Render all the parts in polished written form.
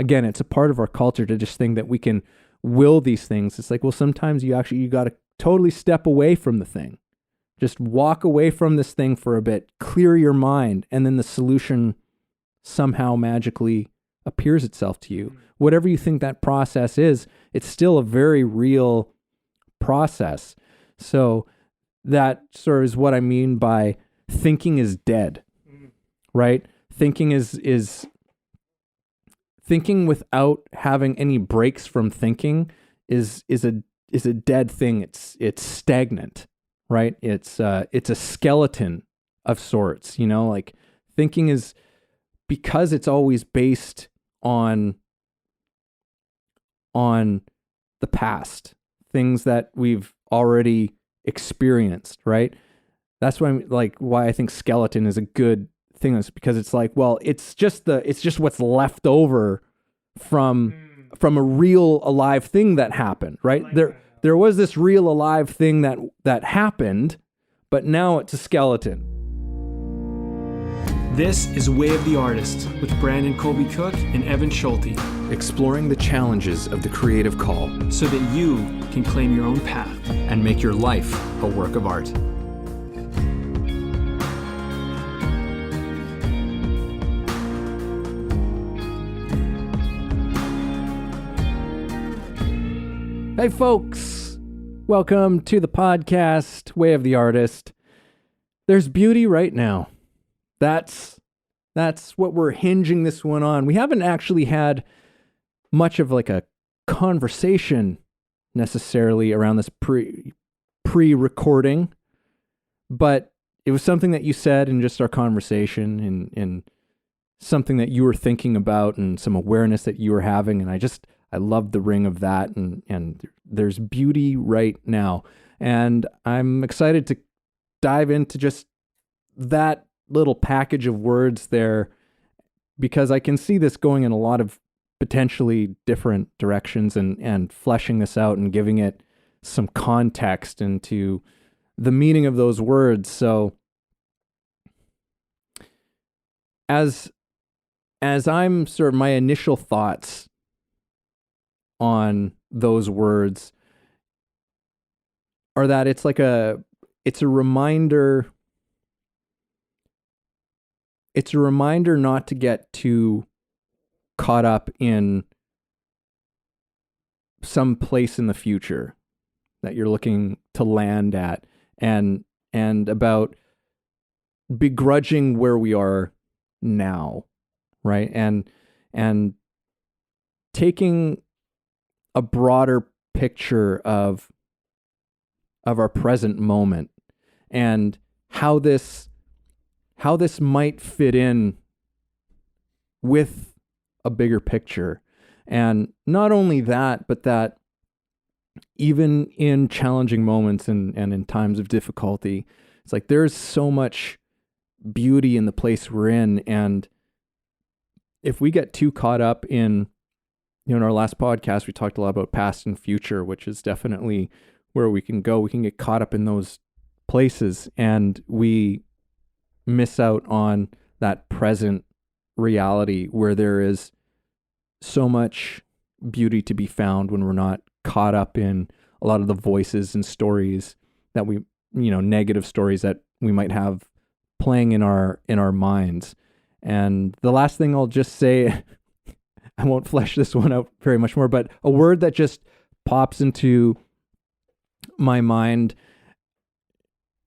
again, it's a part of our culture to just think that we can will these things. It's like, well, sometimes you got to totally step away from the thing. Just walk away from this thing for a bit, clear your mind, and then the solution somehow magically appears itself to you. Whatever you think that process is, it's still a very real process. So that sort of is what I mean by thinking is dead, right? Thinking is thinking without having any breaks from thinking is a dead thing. It's stagnant, right? It's a skeleton of sorts, like thinking is, because it's always based on the past, things that we've already experienced, right? That's why I think skeleton is a good thing, is because it's like, well, it's just what's left over from a real alive thing that happened, right? There was this real alive thing that happened, but now it's a skeleton. This is Way of the Artist with Brandon Colby Cook and Evan Schulte. Exploring the challenges of the creative call so that you can claim your own path and make your life a work of art. Hey folks, welcome to the podcast, Way of the Artist. There's beauty right now. That's what we're hinging this one on. We haven't actually had much of like a conversation necessarily around this pre-recording, but it was something that you said in just our conversation and something that you were thinking about and some awareness that you were having. And I love the ring of that. And there's beauty right now. And I'm excited to dive into just that little package of words there, because I can see this going in a lot of potentially different directions and fleshing this out and giving it some context into the meaning of those words. So as I'm sort of my initial thoughts on those words are that it's a reminder. It's a reminder not to get too caught up in some place in the future that you're looking to land at, and about begrudging where we are now, right? And taking a broader picture of our present moment and how this might fit in with a bigger picture. And not only that, but that even in challenging moments and in times of difficulty, it's like there's so much beauty in the place we're in. And if we get too caught up in our last podcast, we talked a lot about past and future, which is definitely where we can go. We can get caught up in those places and we miss out on that present reality where there is so much beauty to be found when we're not caught up in a lot of the voices and stories that we, negative stories that we might have playing in our minds. And the last thing I'll just say, I won't flesh this one out very much more, but a word that just pops into my mind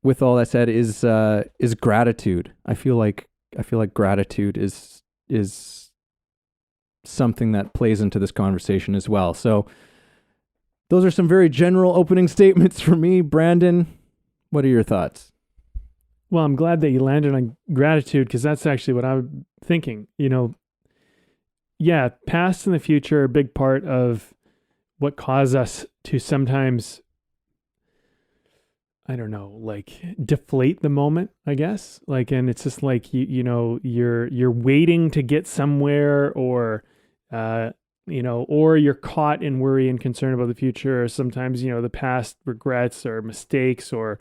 with all that said is gratitude. I feel like gratitude is something that plays into this conversation as well. So those are some very general opening statements for me. Brandon, what are your thoughts? Well, I'm glad that you landed on gratitude, because that's actually what I'm thinking. Past and the future are a big part of what cause us to sometimes, I don't know, deflate the moment, I guess. And it's just like, you're waiting to get somewhere, or, or you're caught in worry and concern about the future. Or sometimes, the past regrets or mistakes or,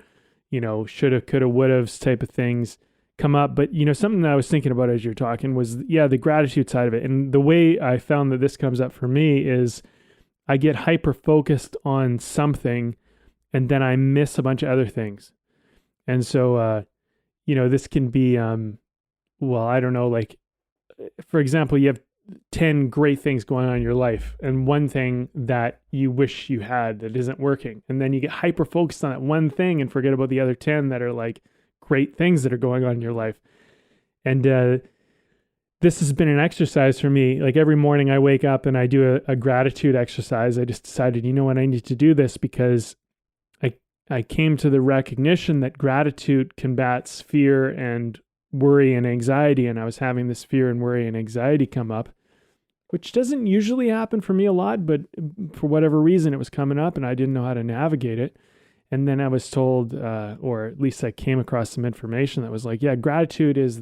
shoulda, coulda, woulda type of things come up. But, something that I was thinking about as you're talking was, the gratitude side of it. And the way I found that this comes up for me is I get hyper focused on something and then I miss a bunch of other things. And so, this can be, I don't know, like, for example, you have 10 great things going on in your life and one thing that you wish you had that isn't working. And then you get hyper focused on that one thing and forget about the other 10 that are like great things that are going on in your life. And this has been an exercise for me. Like every morning I wake up and I do a gratitude exercise. I just decided, I need to do this because I came to the recognition that gratitude combats fear and worry and anxiety. And I was having this fear and worry and anxiety come up, which doesn't usually happen for me a lot, but for whatever reason, it was coming up and I didn't know how to navigate it. And then I was told, or at least I came across some information that was like, gratitude is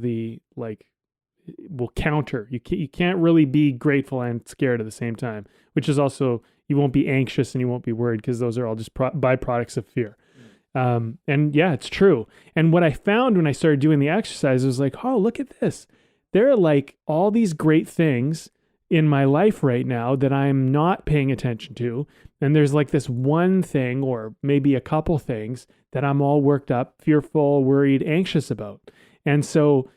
will counter. You can't really be grateful and scared at the same time, which is also, you won't be anxious and you won't be worried because those are all just byproducts of fear. It's true. And what I found when I started doing the exercise was like, oh, look at this. There are like all these great things in my life right now that I'm not paying attention to. And there's like this one thing or maybe a couple things that I'm all worked up, fearful, worried, anxious about. And so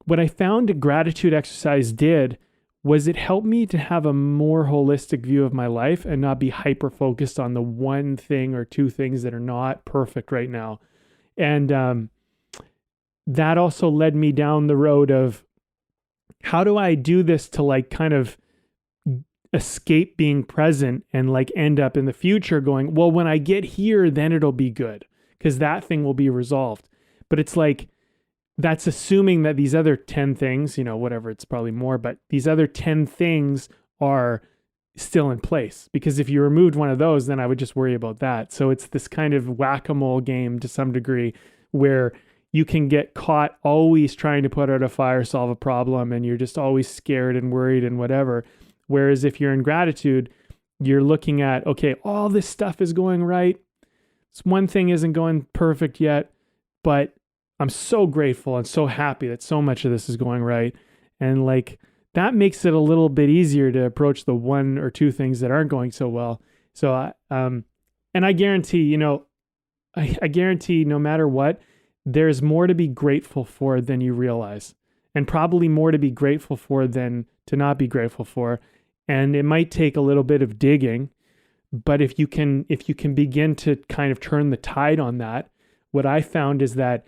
what I found a gratitude exercise did was it helped me to have a more holistic view of my life and not be hyper focused on the one thing or two things that are not perfect right now. And that also led me down the road of how do I do this to like kind of escape being present and like end up in the future going, well, when I get here, then it'll be good because that thing will be resolved. But it's like, that's assuming that these other 10 things, whatever, it's probably more, but these other 10 things are still in place. Because if you removed one of those, then I would just worry about that. So it's this kind of whack-a-mole game to some degree where you can get caught always trying to put out a fire, solve a problem, and you're just always scared and worried and whatever. Whereas if you're in gratitude, you're looking at, okay, all this stuff is going right. This one thing isn't going perfect yet, but I'm so grateful and so happy that so much of this is going right. And like, that makes it a little bit easier to approach the one or two things that aren't going so well. So, and I guarantee, I guarantee no matter what, there's more to be grateful for than you realize, and probably more to be grateful for than to not be grateful for. And it might take a little bit of digging, but if you can begin to kind of turn the tide on that, what I found is that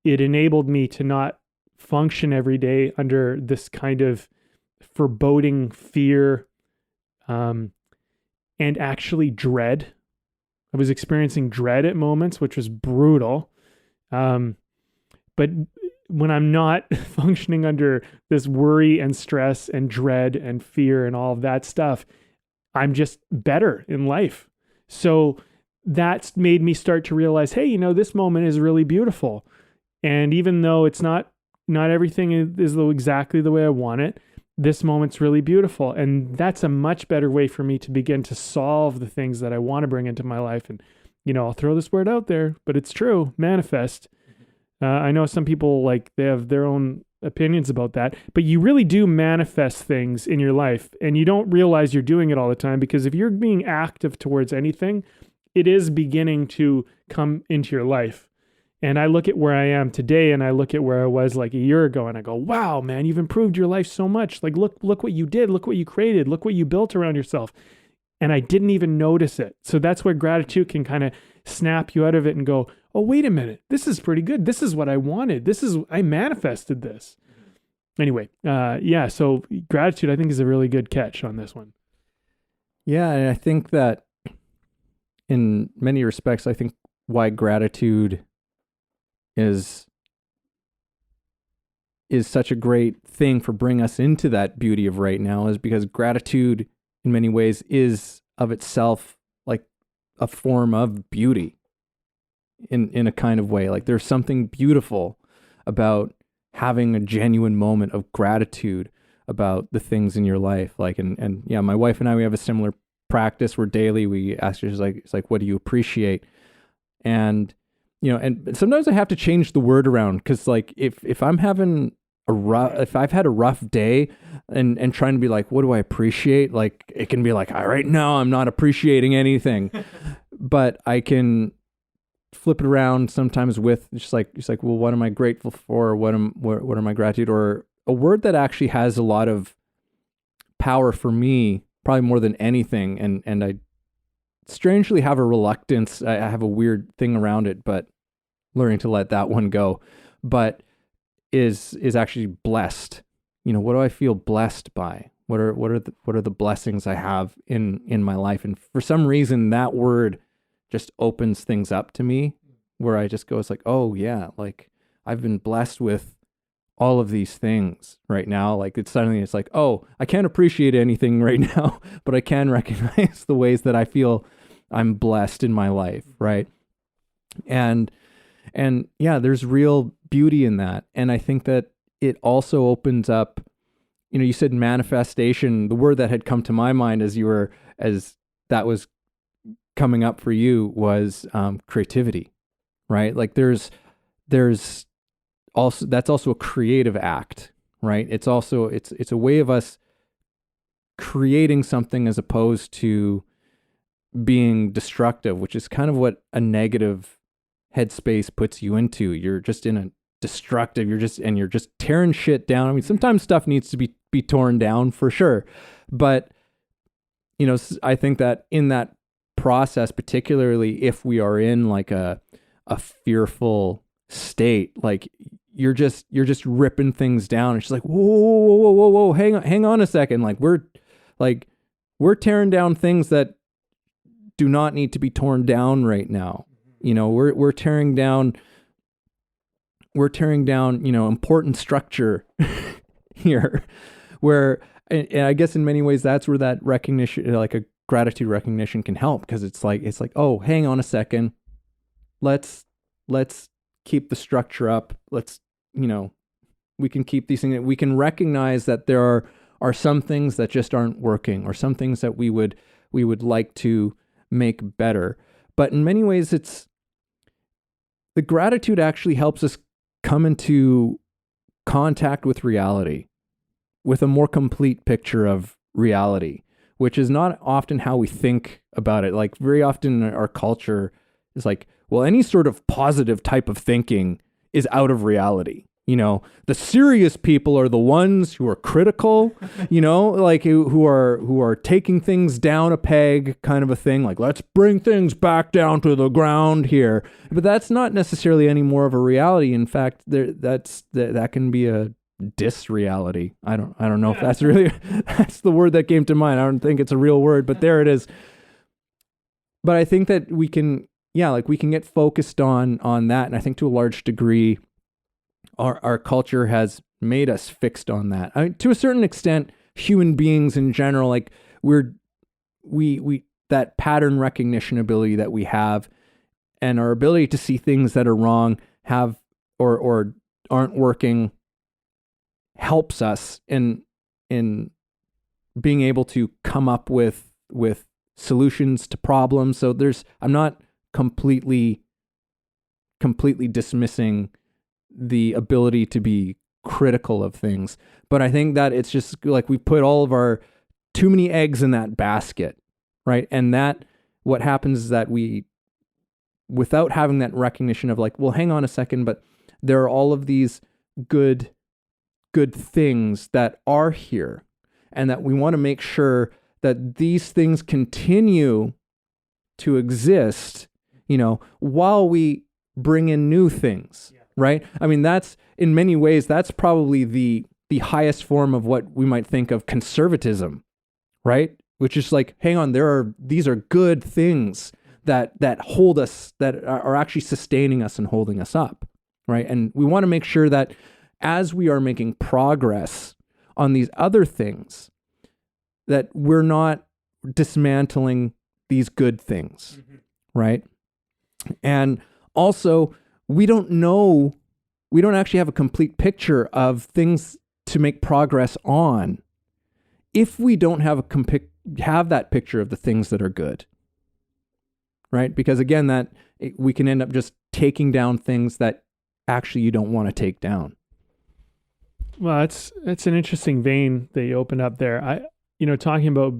it enabled me to not function every day under this kind of foreboding fear and actually dread. I was experiencing dread at moments, which was brutal. But when I'm not functioning under this worry and stress and dread and fear and all of that stuff, I'm just better in life. So that's made me start to realize, hey, this moment is really beautiful. And even though it's not everything is exactly the way I want it, this moment's really beautiful. And that's a much better way for me to begin to solve the things that I want to bring into my life. And, I'll throw this word out there, but it's true, manifest. I know some people they have their own opinions about that, but you really do manifest things in your life and you don't realize you're doing it all the time, because if you're being active towards anything, it is beginning to come into your life. And I look at where I am today and I look at where I was like a year ago and I go, wow, man, you've improved your life so much. Like, look what you did. Look what you created. Look what you built around yourself. And I didn't even notice it. So that's where gratitude can kind of snap you out of it and go, oh, wait a minute. This is pretty good. This is what I wanted. I manifested this. Anyway, so gratitude, I think, is a really good catch on this one. Yeah, and I think that in many respects, I think why gratitude is such a great thing for bringing us into that beauty of right now is because gratitude in many ways is of itself like a form of beauty in a kind of way. Like, there's something beautiful about having a genuine moment of gratitude about the things in your life. Like, and yeah, my wife and I, we have a similar practice where daily we ask her, it's like, what do you appreciate? And and sometimes I have to change the word around, because like if I'm having if I've had a rough day and trying to be like, what do I appreciate? Like, it can be like, all right, no, I'm not appreciating anything, but I can flip it around sometimes with just like, well, what am I grateful for? What are my gratitude? Or a word that actually has a lot of power for me, probably more than anything. And I strangely have a reluctance. I have a weird thing around it, but learning to let that one go. But is actually blessed. What do I feel blessed by? What are the blessings I have in my life? And for some reason, that word just opens things up to me, where I just go, it's like, oh yeah, like I've been blessed with all of these things right now. Like it's like, oh, I can't appreciate anything right now, but I can recognize the ways that I feel I'm blessed in my life, right? And yeah, there's real beauty in that. And I think that it also opens up, you said manifestation. The word that had come to my mind as that was coming up for you was creativity, right? Like there's also, that's also a creative act, right? It's also, it's a way of us creating something as opposed to being destructive, which is kind of what a negative headspace puts you into. You're just in a destructive, you're just tearing shit down. I mean, sometimes stuff needs to be torn down for sure. But, I think that in that process, particularly if we are in like a fearful state, like you're just ripping things down. It's just like, whoa, hang on a second. Like we're tearing down things that do not need to be torn down right now. We're tearing down, important structure here, where, and I guess in many ways, that's where that recognition, like a gratitude recognition, can help. Cause it's like, oh, hang on a second. Let's keep the structure up. Let's, we can keep these things. We can recognize that there are some things that just aren't working, or some things that we would like to make better. But in many ways, the gratitude actually helps us come into contact with reality, with a more complete picture of reality, which is not often how we think about it. Like very often our culture is like, well, any sort of positive type of thinking is out of reality. The serious people are the ones who are critical, like who are taking things down a peg, kind of a thing. Like, let's bring things back down to the ground here. But that's not necessarily any more of a reality. In fact, that can be a disreality. I don't know if that's really, that's the word that came to mind. I don't think it's a real word, but there it is. But I think that we can get focused on that. And I think to a large degree, our culture has made us fixed on that. I mean, to a certain extent, human beings in general, like we that pattern recognition ability that we have, and our ability to see things that are wrong, have or aren't working, helps us in being able to come up with solutions to problems. So I'm not completely dismissing the ability to be critical of things, but I think that it's just like we put all of our too many eggs in that basket, right? And that what happens is that we, without having that recognition of like, well, hang on a second, but there are all of these good things that are here, and that we want to make sure that these things continue to exist, while we bring in new things. Right? I mean, that's in many ways, that's probably the highest form of what we might think of conservatism, right? Which is like, hang on, these are good things that hold us, that are actually sustaining us and holding us up, right? And we want to make sure that as we are making progress on these other things, that we're not dismantling these good things, right? And also, we don't actually have a complete picture of things to make progress on if we don't have that picture of the things that are good, right? Because again, that we can end up just taking down things that actually you don't want to take down. Well, that's an interesting vein that you opened up there. Talking about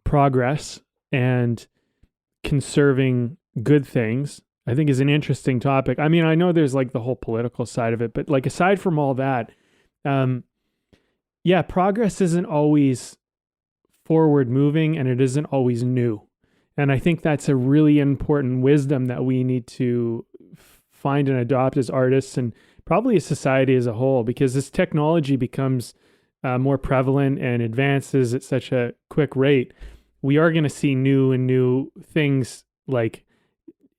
progress and conserving good things, I think is an interesting topic. I mean, I know there's like the whole political side of it, but like aside from all that, progress isn't always forward moving and it isn't always new. And I think that's a really important wisdom that we need to find and adopt as artists and probably as society as a whole, because as technology becomes more prevalent and advances at such a quick rate, we are going to see new things, like,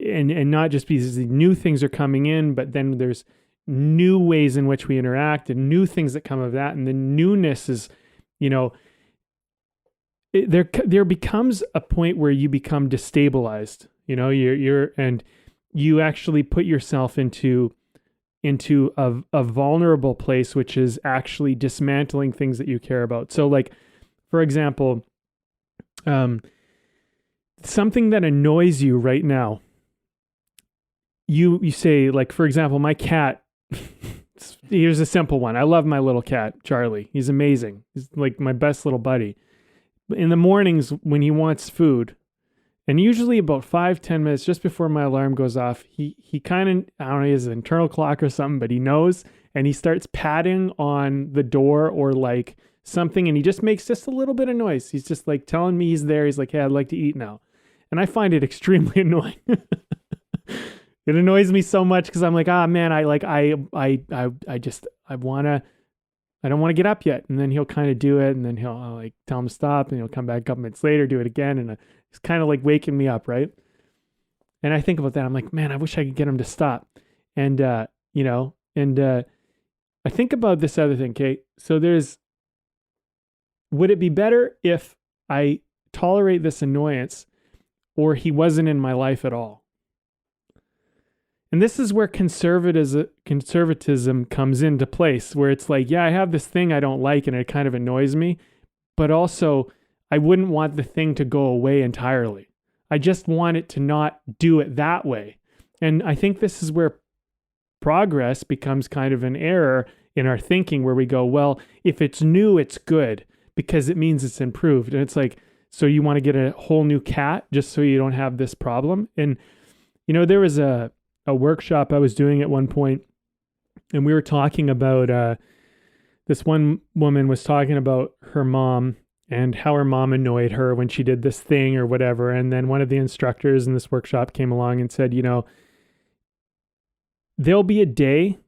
and not just because the new things are coming in, but then there's new ways in which we interact and new things that come of that. And the newness is, there becomes a point where you become destabilized, and you actually put yourself into a vulnerable place, which is actually dismantling things that you care about. So like, for example, something that annoys you right now, you say, like, for example, my cat, here's a simple one. I love my little cat, Charlie. He's amazing. He's like my best little buddy. In the mornings when he wants food, and usually about 5-10 minutes just before my alarm goes off, he kind of, I don't know, he has an internal clock or something, but he knows, and he starts patting on the door or like something, and he just makes just a little bit of noise. He's just like telling me he's there. He's like, hey, I'd like to eat now. And I find it extremely annoying. It annoys me so much because I'm like, man, I don't want to get up yet. And then he'll kind of do it, and then I'll like tell him to stop, and he'll come back a couple minutes later, do it again. And it's kind of like waking me up, right? And I think about that. I'm like, man, I wish I could get him to stop. And, I think about this other thing, Kate. So would it be better if I tolerate this annoyance or he wasn't in my life at all? And this is where conservatism comes into place, where it's like, yeah, I have this thing I don't like and it kind of annoys me, but also I wouldn't want the thing to go away entirely. I just want it to not do it that way. And I think this is where progress becomes kind of an error in our thinking, where we go, well, if it's new, it's good because it means it's improved. And it's like, so you want to get a whole new cat just so you don't have this problem? And, there was a workshop I was doing at one point, and we were talking about, this one woman was talking about her mom and how her mom annoyed her when she did this thing or whatever. And then one of the instructors in this workshop came along and said, there'll be a day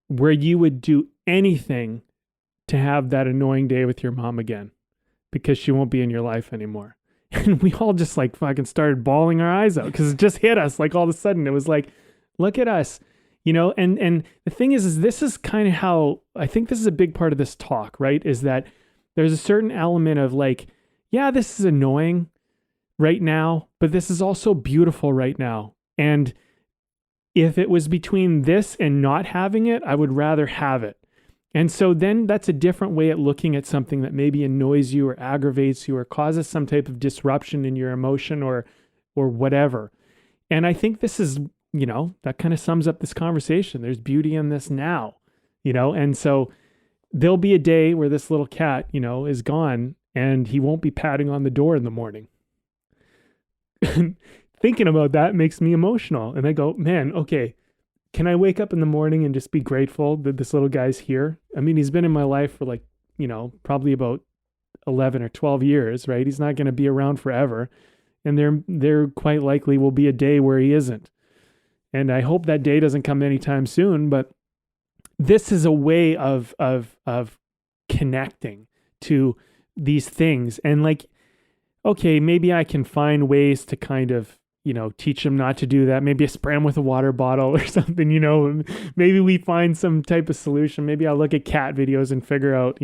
where you would do anything to have that annoying day with your mom again, because she won't be in your life anymore. And we all just like fucking started bawling our eyes out because it just hit us. Like all of a sudden it was like, look at us, and the thing is this is kind of how I think this is a big part of this talk, right? Is that there's a certain element of like, yeah, this is annoying right now, but this is also beautiful right now. And if it was between this and not having it, I would rather have it. And so then that's a different way at looking at something that maybe annoys you or aggravates you or causes some type of disruption in your emotion or whatever. And I think this is, that kind of sums up this conversation. There's beauty in this now, and so there'll be a day where this little cat, is gone and he won't be patting on the door in the morning. Thinking about that makes me emotional. And I go, man, okay, can I wake up in the morning and just be grateful that this little guy's here? I mean, he's been in my life for like, probably about 11 or 12 years, right? He's not going to be around forever. And there quite likely will be a day where he isn't. And I hope that day doesn't come anytime soon, but this is a way of connecting to these things. And like, okay, maybe I can find ways to kind of, teach him not to do that. Maybe I spray him with a water bottle or something, maybe we find some type of solution. Maybe I'll look at cat videos and figure out,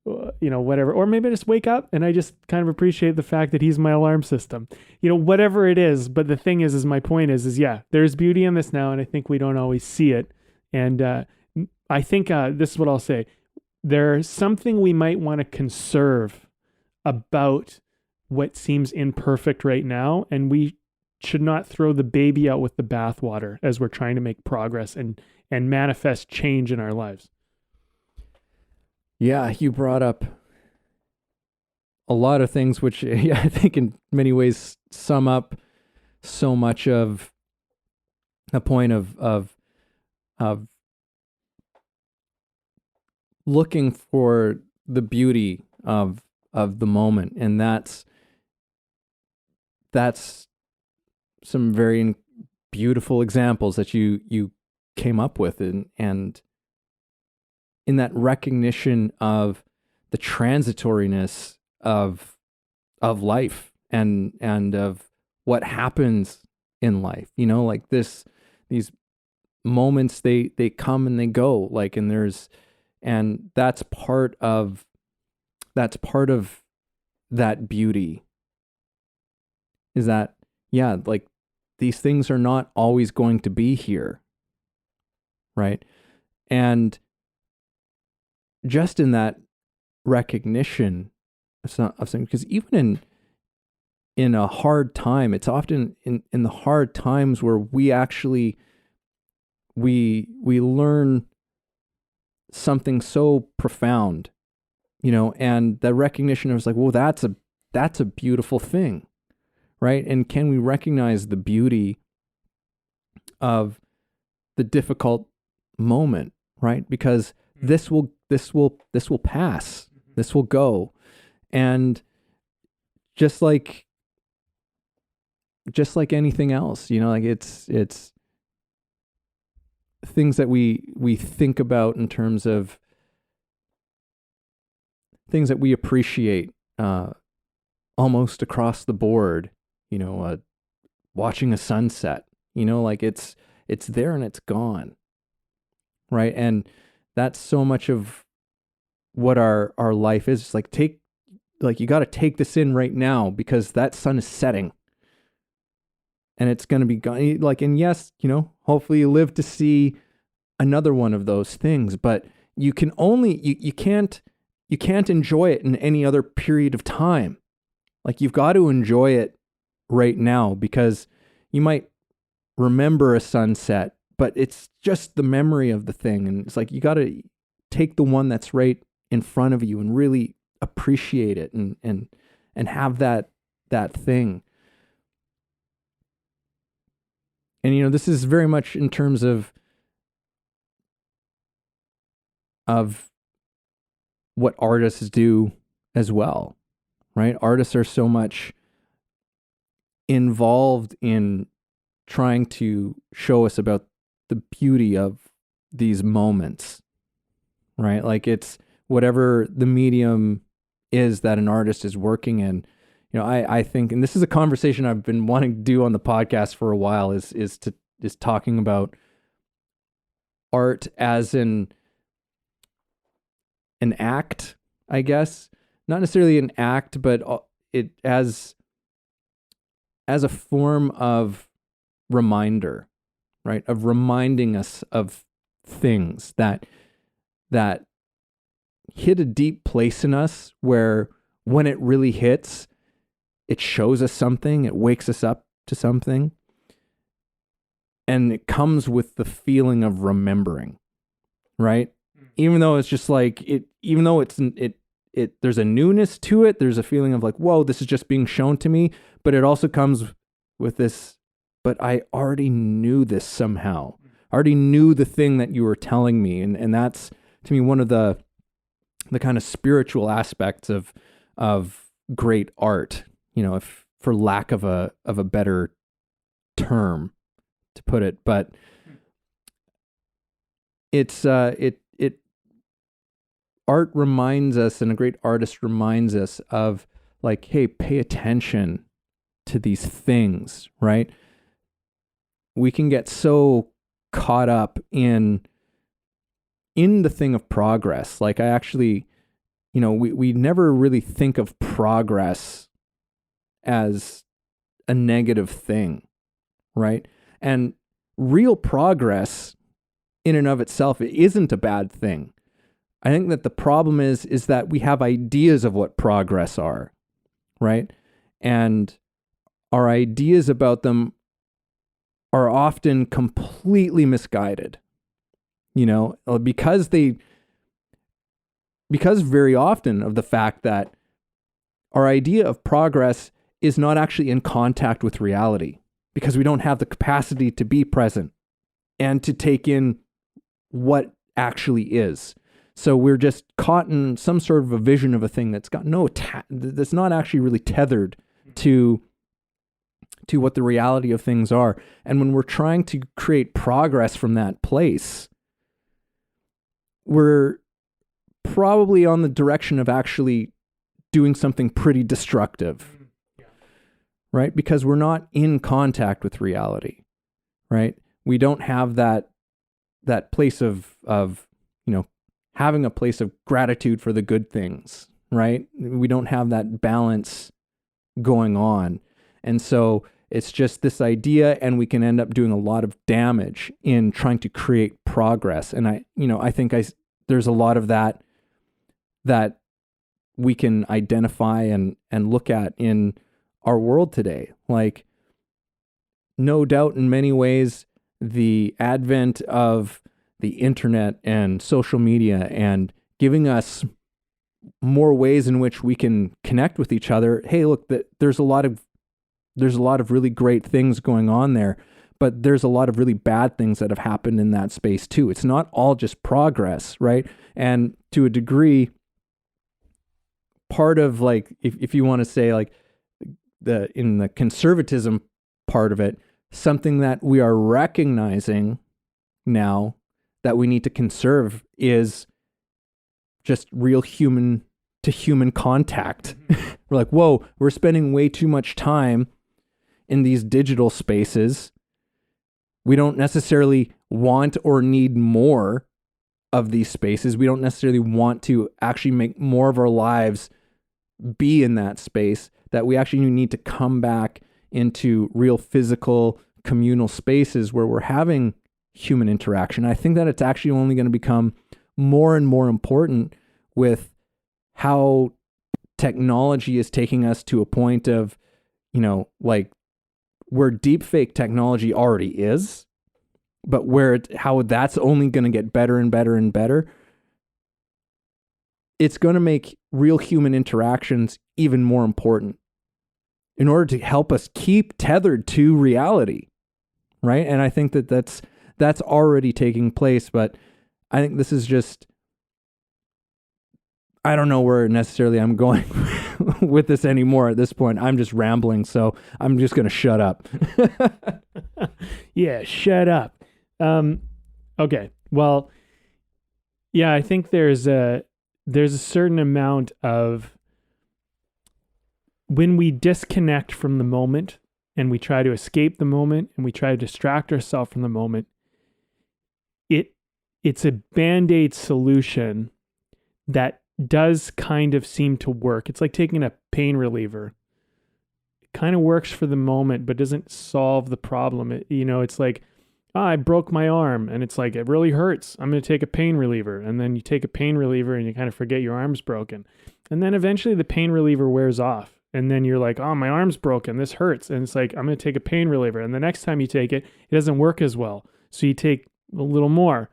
whatever. Or maybe I just wake up and I just kind of appreciate the fact that he's my alarm system, whatever it is. But the thing is my point is yeah, there's beauty in this now. And I think we don't always see it. And I think this is what I'll say. There's something we might want to conserve about what seems imperfect right now. And we should not throw the baby out with the bathwater as we're trying to make progress and manifest change in our lives. Yeah, you brought up a lot of things which I think in many ways sum up so much of the point of looking for the beauty of the moment, and that's some very beautiful examples that you came up with, and in that recognition of the transitoriness of life and of what happens in life, like these moments, they come and they go, like, and that's part of that beauty, is that, yeah, like, these things are not always going to be here, right? And just in that recognition of something, because even in a hard time, it's often in the hard times where we actually we learn something so profound, and the recognition of, like, well, that's a beautiful thing, right? And can we recognize the beauty of the difficult moment, right? Because this will pass, this will go, and just like anything else, like it's things that we think about in terms of things that we appreciate almost across the board, watching a sunset, like it's there and it's gone, right? And that's so much of what our life is. It's like, you got to take this in right now, because that sun is setting and it's going to be gone. Like, and yes, hopefully you live to see another one of those things, but you can only, you can't enjoy it in any other period of time. Like, you've got to enjoy it right now, because you might remember a sunset, but it's just the memory of the thing. And it's like, you got to take the one that's right in front of you and really appreciate it and have that thing. And, this is very much in terms of what artists do as well, right? Artists are so much involved in trying to show us about the beauty of these moments, right? Like, it's whatever the medium is that an artist is working in. I think, and this is a conversation I've been wanting to do on the podcast for a while, is talking about art as an act, I guess. Not necessarily an act, but it as a form of reminder, right? Of reminding us of things that hit a deep place in us, where when it really hits, it shows us something, it wakes us up to something. And it comes with the feeling of remembering, right? Even though it's just like even though there's a newness to it, there's a feeling of like, whoa, this is just being shown to me. But it also comes with this, but I already knew this somehow. I already knew the thing that you were telling me. And that's, to me, one of the kind of spiritual aspects of great art, if for lack of a better term to put it. But it's art reminds us, and a great artist reminds us of, like, hey, pay attention to these things, right? We can get so caught up in the thing of progress. Like, I actually, we never really think of progress as a negative thing, right? And real progress in and of itself, it isn't a bad thing. I think that the problem is that we have ideas of what progress are, right? And our ideas about them are often completely misguided, because very often of the fact that our idea of progress is not actually in contact with reality, because we don't have the capacity to be present and to take in what actually is. So we're just caught in some sort of a vision of a thing that's got that's not actually really tethered to what the reality of things are. And when we're trying to create progress from that place, we're probably on the direction of actually doing something pretty destructive, right? Because we're not in contact with reality, right? We don't have that place of having a place of gratitude for the good things, right? We don't have that balance going on. And so it's just this idea, and we can end up doing a lot of damage in trying to create progress. And I think there's a lot of that we can identify and look at in our world today. Like, no doubt in many ways, the advent of the internet and social media and giving us more ways in which we can connect with each other. Hey, look, there's a lot of really great things going on there, but there's a lot of really bad things that have happened in that space too. It's not all just progress, right? And to a degree, part of, like, if you want to say, like, in the conservatism part of it, something that we are recognizing now that we need to conserve is just real human to human contact. We're like, whoa, we're spending way too much time in these digital spaces. We don't necessarily want or need more of these spaces. We don't necessarily want to actually make more of our lives be in that space, that we actually need to come back into real physical communal spaces where we're having human interaction. I think that it's actually only going to become more and more important with how technology is taking us to a point of, like, where deepfake technology already is, but how that's only going to get better and better and better. It's going to make real human interactions even more important in order to help us keep tethered to reality, right? And I think that's already taking place, but I think this is just, I don't know where necessarily I'm going with this anymore at this point. I'm just rambling, so I'm just going to shut up. Yeah, shut up. Okay. Well, yeah, I think there's a certain amount of, when we disconnect from the moment and we try to escape the moment and we try to distract ourselves from the moment, it's a Band-Aid solution that does kind of seem to work. It's like taking a pain reliever. It kind of works for the moment, but doesn't solve the problem. It's like, I broke my arm, and it's like, it really hurts. I'm going to take a pain reliever. And then you take a pain reliever and you kind of forget your arm's broken. And then eventually the pain reliever wears off. And then you're like, oh, my arm's broken. This hurts. And it's like, I'm going to take a pain reliever. And the next time you take it, it doesn't work as well. So you take a little more.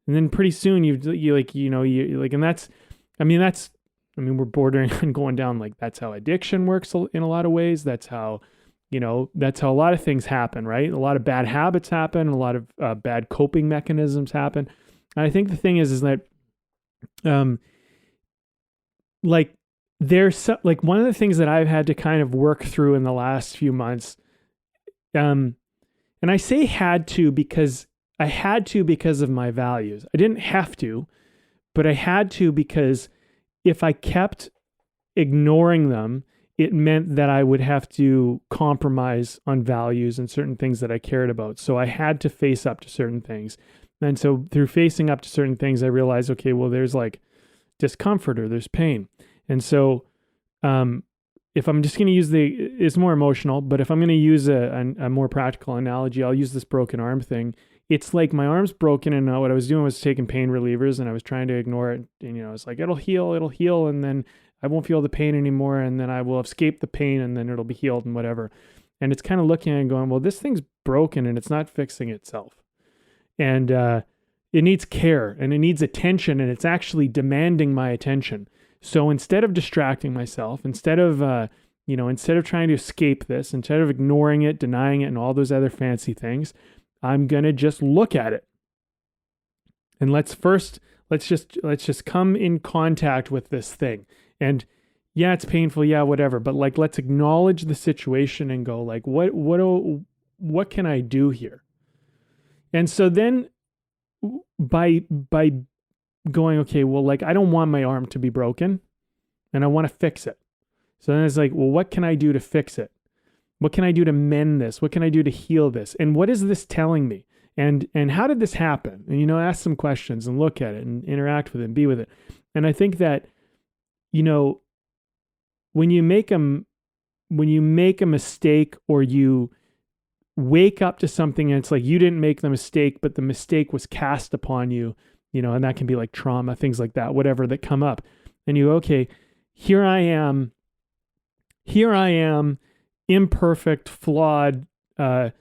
And then pretty soon and that's, we're bordering on going down, like, that's how addiction works in a lot of ways. That's how a lot of things happen, right? A lot of bad habits happen. A lot of bad coping mechanisms happen. And I think the thing is that, there's one of the things that I've had to kind of work through in the last few months, and I say had to because I had to because of my values. I didn't have to, but I had to because if I kept ignoring them, it meant that I would have to compromise on values and certain things that I cared about. So I had to face up to certain things. And so through facing up to certain things, I realized, okay, well, there's like discomfort or there's pain. And so if I'm just going to use it's more emotional, but if I'm going to use a more practical analogy, I'll use this broken arm thing. It's like my arm's broken, and what I was doing was taking pain relievers, and I was trying to ignore it. And, it's like, it'll heal, and then I won't feel the pain anymore, and then I will escape the pain, and then it'll be healed and whatever. And it's kind of looking at it and going, well, this thing's broken and it's not fixing itself. And it needs care and it needs attention, and it's actually demanding my attention. So instead of distracting myself, instead of trying to escape this, instead of ignoring it, denying it, and all those other fancy things, I'm going to just look at it. And let's just come in contact with this thing. And yeah, it's painful, yeah, whatever, but like, let's acknowledge the situation and go like, what can I do here? And so then by going, okay, well, like, I don't want my arm to be broken and I want to fix it. So then it's like, well, what can I do to fix it? What can I do to mend this? What can I do to heal this? And what is this telling me? And how did this happen? And, ask some questions and look at it and interact with it and be with it. And I think that, when you make a mistake, or you wake up to something and it's like you didn't make the mistake, but the mistake was cast upon you, and that can be like trauma, things like that, whatever that come up. And you, okay, here I am, imperfect, flawed, and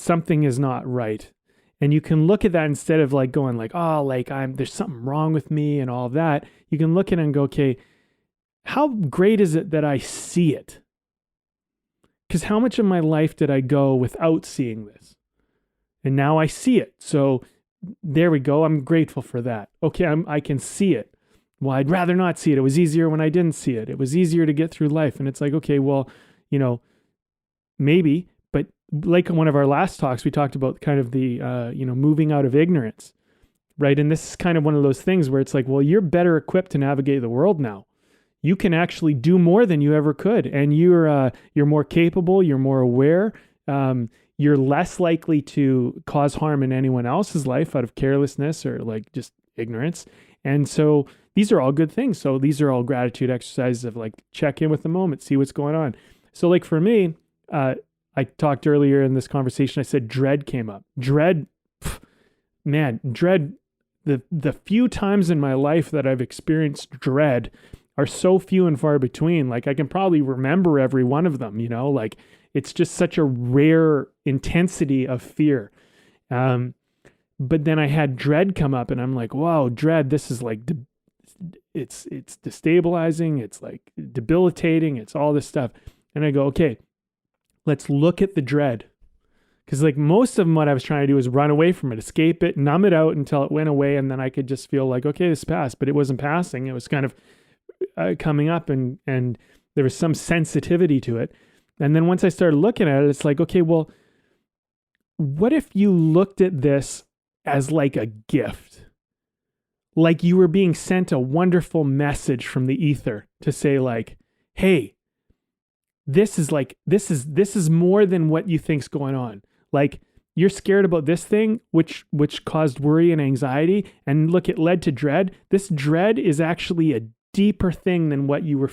something is not right. And you can look at that instead of like going like, oh, like there's something wrong with me and all of that. You can look at it and go, okay, how great is it that I see it? Because how much of my life did I go without seeing this? And now I see it. So there we go. I'm grateful for that. Okay, I can see it. Well, I'd rather not see it. It was easier when I didn't see it. It was easier to get through life. And it's like, okay, well, maybe, but like in one of our last talks, we talked about kind of the, moving out of ignorance, right? And this is kind of one of those things where it's like, well, you're better equipped to navigate the world now. You can actually do more than you ever could. And you're more capable, you're more aware, you're less likely to cause harm in anyone else's life out of carelessness or like just ignorance. And so these are all good things. So these are all gratitude exercises of like, check in with the moment, see what's going on. So like for me, I talked earlier in this conversation, I said dread came up. Dread, the few times in my life that I've experienced dread are so few and far between. Like I can probably remember every one of them, like it's just such a rare intensity of fear. But then I had dread come up and I'm like, wow, dread, this is like, it's destabilizing. It's like debilitating. It's all this stuff. And I go, okay, let's look at the dread. Because like most of them, what I was trying to do is run away from it, escape it, numb it out until it went away. And then I could just feel like, okay, this passed, but it wasn't passing. It was kind of coming up and there was some sensitivity to it. And then once I started looking at it, it's like, okay, well, what if you looked at this as like a gift? Like you were being sent a wonderful message from the ether to say like, hey, this is more than what you think's going on. Like you're scared about this thing, which caused worry and anxiety. And look, it led to dread. This dread is actually a deeper thing than what you were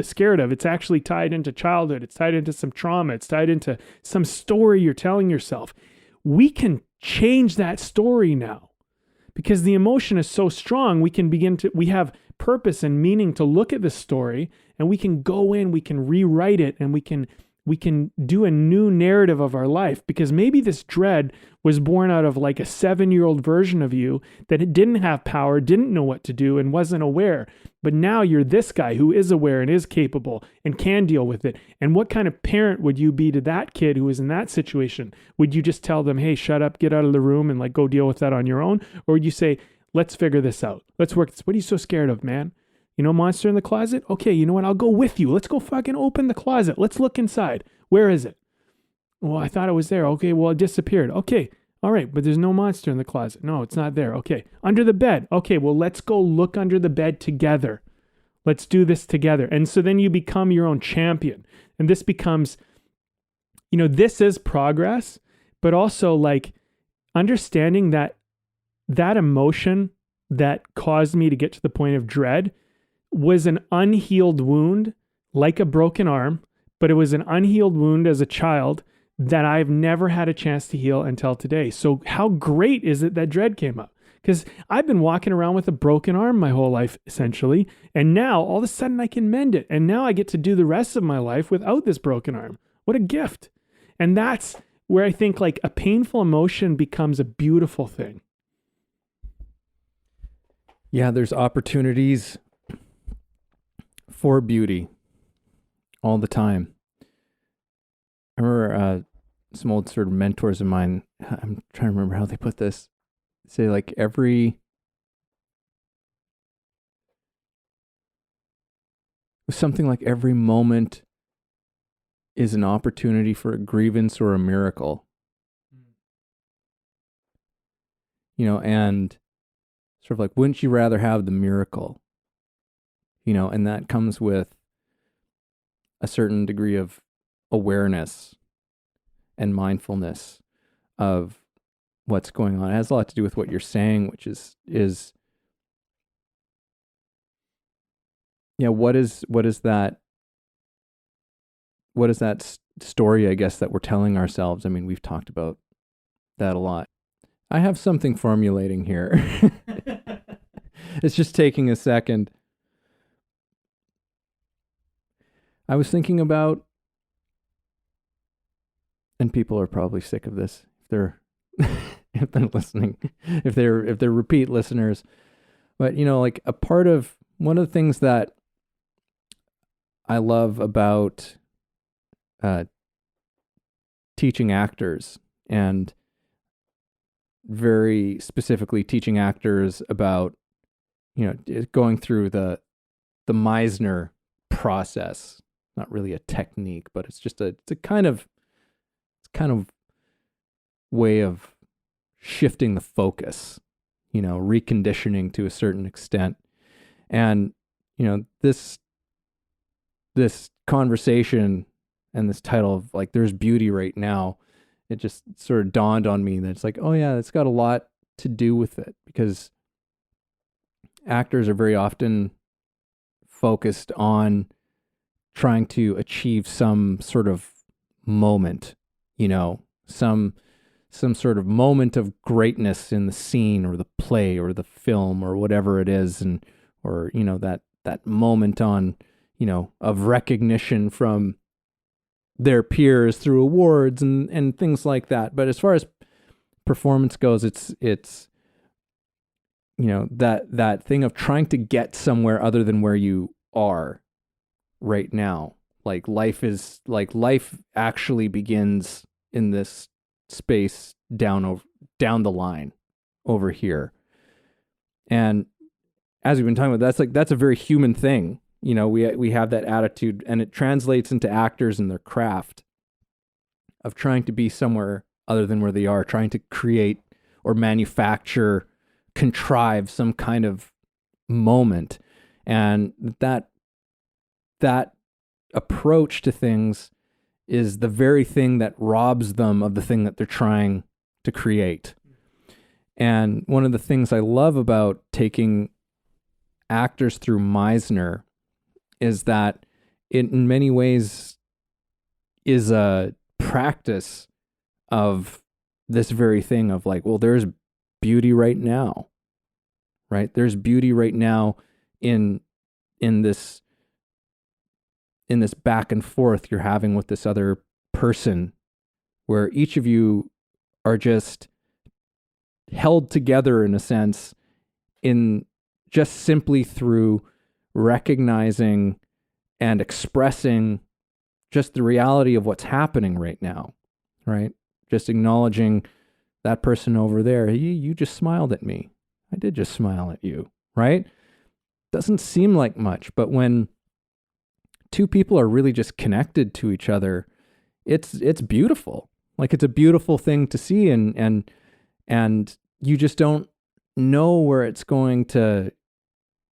scared of. It's actually tied into childhood. It's tied into some trauma. It's tied into some story you're telling yourself. We can change that story now because the emotion is so strong. We have purpose and meaning to look at this story, and we can go in, we can rewrite it, and we can do a new narrative of our life, because maybe this dread was born out of like a 7-year-old version of you that didn't have power, didn't know what to do, and wasn't aware. But now you're this guy who is aware and is capable and can deal with it. And what kind of parent would you be to that kid who was in that situation? Would you just tell them, hey, shut up, get out of the room and like go deal with that on your own? Or would you say, let's figure this out. Let's work this. What are you so scared of, man? Monster in the closet? Okay, you know what? I'll go with you. Let's go fucking open the closet. Let's look inside. Where is it? Well, I thought it was there. Okay, well, it disappeared. Okay, all right, but there's no monster in the closet. No, it's not there. Okay, under the bed. Okay, well, let's go look under the bed together. Let's do this together. And so then you become your own champion. And this becomes, this is progress, but also like understanding that emotion that caused me to get to the point of dread was an unhealed wound, like a broken arm, but it was an unhealed wound as a child that I've never had a chance to heal until today. So how great is it that dread came up? Because I've been walking around with a broken arm my whole life, essentially. And now all of a sudden I can mend it. And now I get to do the rest of my life without this broken arm. What a gift. And that's where I think like a painful emotion becomes a beautiful thing. Yeah, there's opportunities for beauty all the time. I remember some old sort of mentors of mine, I'm trying to remember how they put this, say like something like every moment is an opportunity for a grievance or a miracle. You know, and sort of like, wouldn't you rather have the miracle? You know, and that comes with a certain degree of awareness and mindfulness of what's going on. It has a lot to do with what you're saying, which is yeah, what is that story, I guess, that we're telling ourselves? I mean, we've talked about that a lot. I have something formulating here. It's just taking a second. I was thinking about, and people are probably sick of this if they're if they're listening, if they're repeat listeners. But you know, like one of the things that I love about teaching actors, and very specifically teaching actors about, you know, going through the Meisner process. Not really a technique, but it's just it's a kind of way of shifting the focus, you know, reconditioning to a certain extent. And, you know, this conversation and this title of like, there's beauty right now, it just sort of dawned on me that it's like, oh yeah, it's got a lot to do with it, because actors are very often focused on trying to achieve some sort of moment, you know, some sort of moment of greatness in the scene or the play or the film or whatever it is, and or you know, that moment on, you know, of recognition from their peers through awards and things like that. But as far as performance goes, it's you know, that thing of trying to get somewhere other than where you are right now. Like life actually begins in this space down the line over here. And as we've been talking about, that's a very human thing. You know, we have that attitude, and it translates into actors and their craft of trying to be somewhere other than where they are, trying to create or manufacture, contrive some kind of moment. And that approach to things is the very thing that robs them of the thing that they're trying to create. And one of the things I love about taking actors through Meisner is that it in many ways is a practice of this very thing of like, well, there's beauty right now, right? There's beauty right now in this back and forth you're having with this other person, where each of you are just held together in a sense, in just simply through recognizing and expressing just the reality of what's happening right now, right? Just acknowledging that person over there. You just smiled at me. I did just smile at you, right? Doesn't seem like much, but when two people are really just connected to each other, it's beautiful. Like, it's a beautiful thing to see, and you just don't know where it's going to,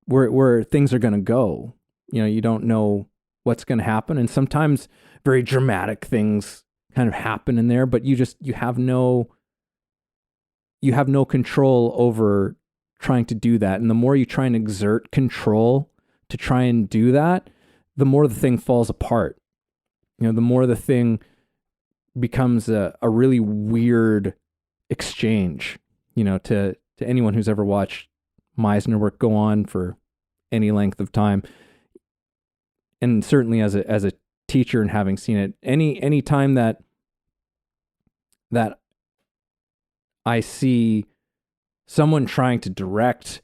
where things are going to go. You know, you don't know what's going to happen, and sometimes very dramatic things kind of happen in there, but you have no control over trying to do that. And the more you try and exert control to try and do that, the more the thing falls apart. You know, the more the thing becomes a really weird exchange, you know, to to anyone who's ever watched Meisner work go on for any length of time, and certainly as a teacher and having seen it, any time that I see someone trying to direct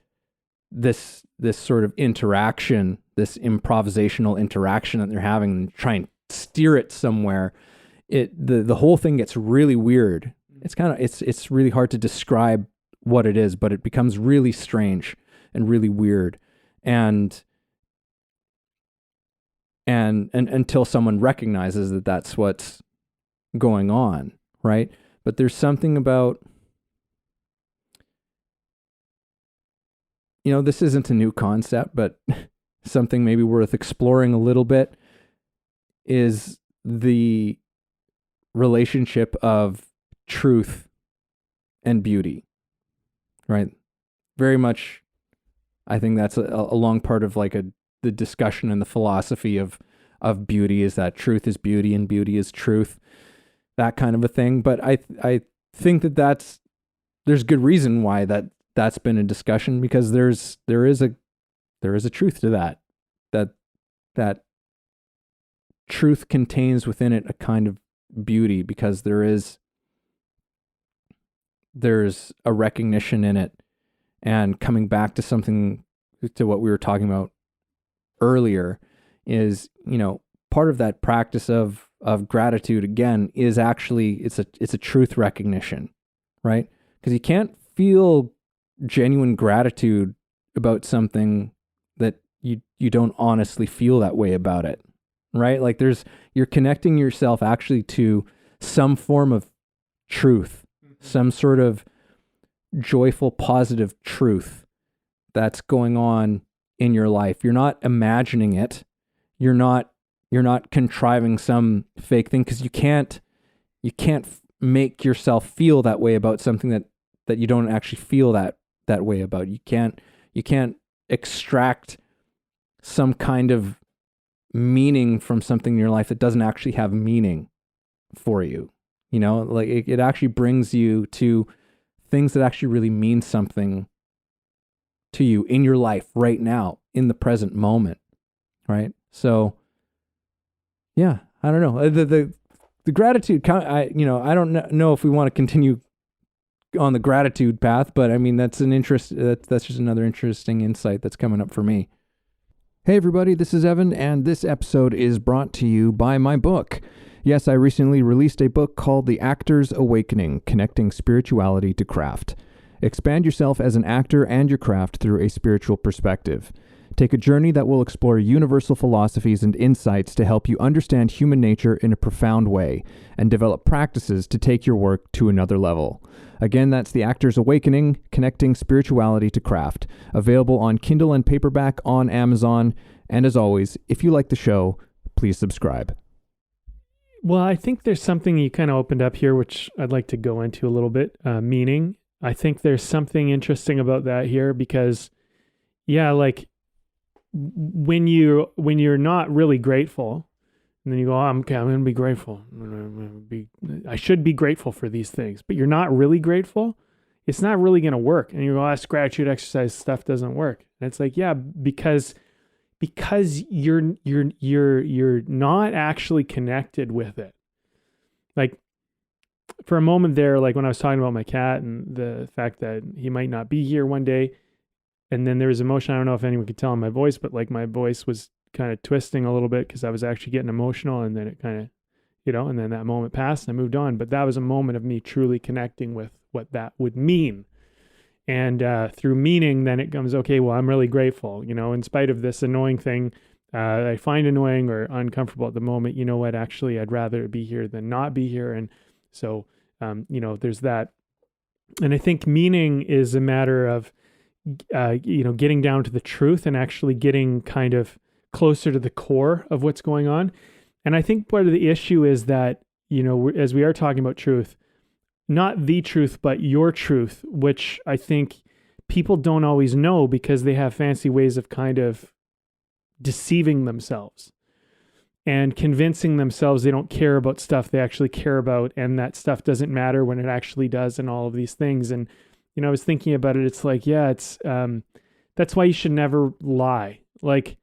this sort of interaction, this improvisational interaction that they're having, and try and steer it somewhere, the whole thing gets really weird. It's really hard to describe what it is, but it becomes really strange and really weird, and until someone recognizes that that's what's going on, right? But there's something about, this isn't a new concept, but something maybe worth exploring a little bit is the relationship of truth and beauty, right? Very much, I think that's a long part of like the discussion and the philosophy of beauty, is that truth is beauty and beauty is truth, that kind of a thing. But I think that there's good reason why that's been a discussion, because there is a truth to that truth contains within it a kind of beauty, because there's a recognition in it. And coming back to what we were talking about earlier is, part of that practice of gratitude, again, is actually it's a truth recognition, right? Because you can't feel genuine gratitude about something that you don't honestly feel that way about it, right? Like you're connecting yourself actually to some form of truth, some sort of joyful, positive truth that's going on in your life. You're not imagining it. You're not contriving some fake thing, because you can't make yourself feel that way about something that you don't actually feel that way about. You can't extract some kind of meaning from something in your life that doesn't actually have meaning for you. Like it actually brings you to things that actually really mean something to you in your life right now, in the present moment, right? So, yeah, I don't know. The gratitude, I don't know if we want to continue on the gratitude path, but I mean, that's just another interesting insight that's coming up for me. Hey everybody, this is Evan, and this episode is brought to you by my book. Yes, I recently released a book called The Actor's Awakening: Connecting Spirituality to Craft. Expand yourself as an actor and your craft through a spiritual perspective. Take a journey that will explore universal philosophies and insights to help you understand human nature in a profound way, and develop practices to take your work to another level. Again, that's The Actor's Awakening: Connecting Spirituality to Craft. Available on Kindle and paperback on Amazon. And as always, if you like the show, please subscribe. Well, I think there's something you kind of opened up here, which I'd like to go into a little bit. Meaning, I think there's something interesting about that here, because, yeah, like when you're not really grateful, and then you go, oh, I'm going to be grateful. I should be grateful for these things, but you're not really grateful. It's not really going to work. And you go, this gratitude exercise stuff doesn't work. And it's like, yeah, because you're not actually connected with it. Like for a moment there, like when I was talking about my cat and the fact that he might not be here one day, and then there was emotion. I don't know if anyone could tell in my voice, but like my voice was kind of twisting a little bit because I was actually getting emotional, and then it kind of, and then that moment passed and I moved on. But that was a moment of me truly connecting with what that would mean. And through meaning, then it comes, okay, well, I'm really grateful, in spite of this annoying thing I find annoying or uncomfortable at the moment. You know what? Actually, I'd rather be here than not be here. And so, there's that. And I think meaning is a matter of, getting down to the truth and actually getting kind of closer to the core of what's going on. And I think part of the issue is that, as we are talking about truth, not the truth, but your truth, which I think people don't always know because they have fancy ways of kind of deceiving themselves and convincing themselves they don't care about stuff they actually care about, and that stuff doesn't matter when it actually does, and all of these things. And, I was thinking about it. It's like, yeah, it's, that's why you should never lie. Like,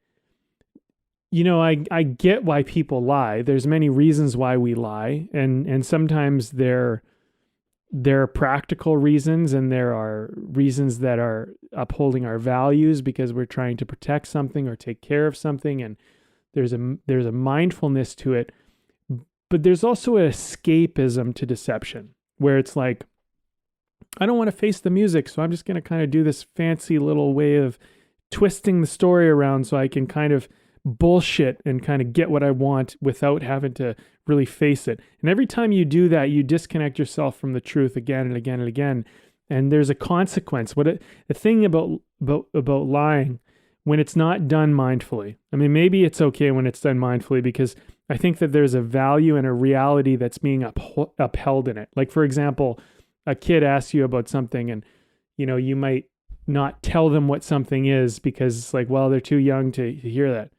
I get why people lie. There's many reasons why we lie. And sometimes there are practical reasons, and there are reasons that are upholding our values because we're trying to protect something or take care of something. And there's a mindfulness to it, but there's also an escapism to deception where it's like, I don't want to face the music, so I'm just going to kind of do this fancy little way of twisting the story around so I can kind of bullshit and kind of get what I want without having to really face it. And every time you do that, you disconnect yourself from the truth again and again and again. And there's a consequence. The thing about lying, when it's not done mindfully, I mean, maybe it's okay when it's done mindfully, because I think that there's a value and a reality that's being upheld in it. Like, for example, a kid asks you about something, and you might not tell them what something is because it's like, well, they're too young to hear that.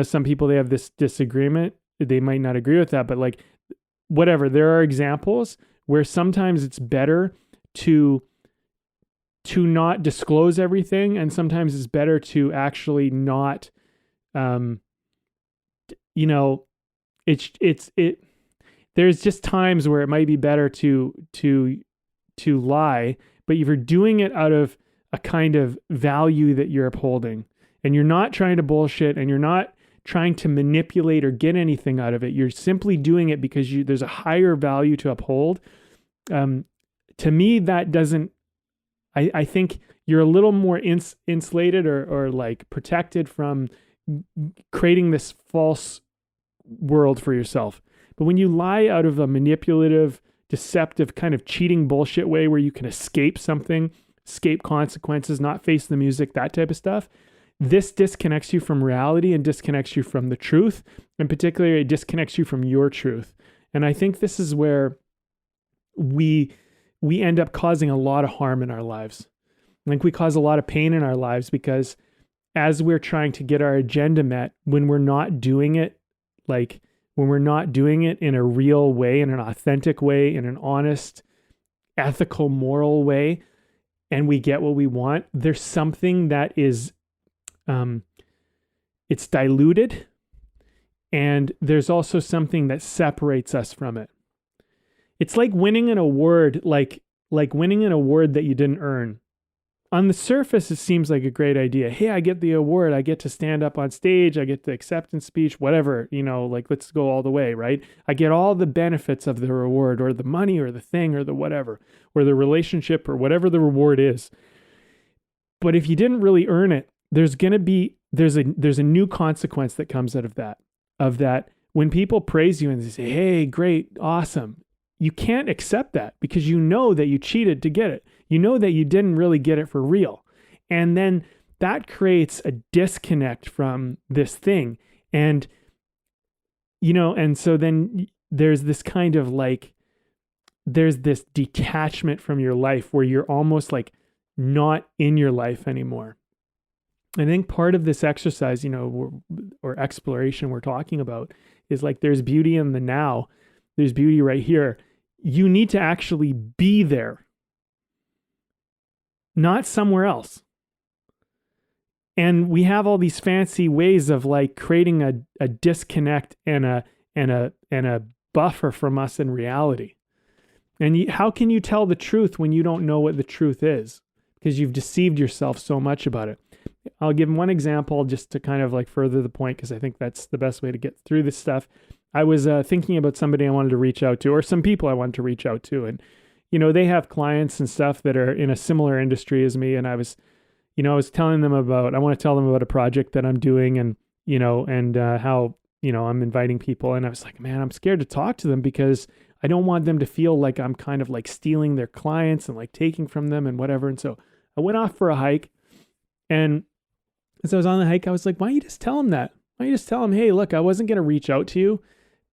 Some people, they have this disagreement. They might not agree with that, but like, whatever. There are examples where sometimes it's better to not disclose everything, and sometimes it's better to actually not, there's just times where it might be better to lie, but if you're doing it out of a kind of value that you're upholding, and you're not trying to bullshit, and you're not trying to manipulate or get anything out of it, you're simply doing it because there's a higher value to uphold. To me, that doesn't, I think you're a little more insulated or like protected from creating this false world for yourself. But when you lie out of a manipulative, deceptive, kind of cheating bullshit way where you can escape something, escape consequences, not face the music, that type of stuff, this disconnects you from reality and disconnects you from the truth. And particularly, it disconnects you from your truth. And I think this is where we end up causing a lot of harm in our lives. Like, we cause a lot of pain in our lives because as we're trying to get our agenda met, when we're not doing it, when we're not doing it in a real way, in an authentic way, in an honest, ethical, moral way, and we get what we want, there's something that is, it's diluted, and there's also something that separates us from it. It's like winning an award, like winning an award that you didn't earn. On the surface, it seems like a great idea. Hey, I get the award. I get to stand up on stage. I get the acceptance speech, whatever, let's go all the way, right? I get all the benefits of the reward, or the money, or the thing, or the whatever, or the relationship, or whatever the reward is. But if you didn't really earn it, there's a new consequence that comes out of that. When people praise you and they say, hey, great, awesome, you can't accept that because you know that you cheated to get it. You know that you didn't really get it for real. And then that creates a disconnect from this thing. And, and so then there's this kind of there's this detachment from your life where you're almost like not in your life anymore. I think part of this exercise, or exploration we're talking about is like, there's beauty in the now. There's beauty right here. You need to actually be there, not somewhere else. And we have all these fancy ways of like creating a disconnect and a buffer from us in reality. And how can you tell the truth when you don't know what the truth is? Because you've deceived yourself so much about it. I'll give one example just to kind of like further the point, because I think that's the best way to get through this stuff. I was thinking about somebody I wanted to reach out to, or some people I wanted to reach out to. And, they have clients and stuff that are in a similar industry as me. And I was telling them I want to tell them about a project that I'm doing, and, how, I'm inviting people. And I was like, man, I'm scared to talk to them because I don't want them to feel like I'm kind of like stealing their clients and like taking from them and whatever. And so I went off for a hike, and as I was on the hike, I was like, why don't you just tell them that? Why don't you just tell them, hey, look, I wasn't going to reach out to you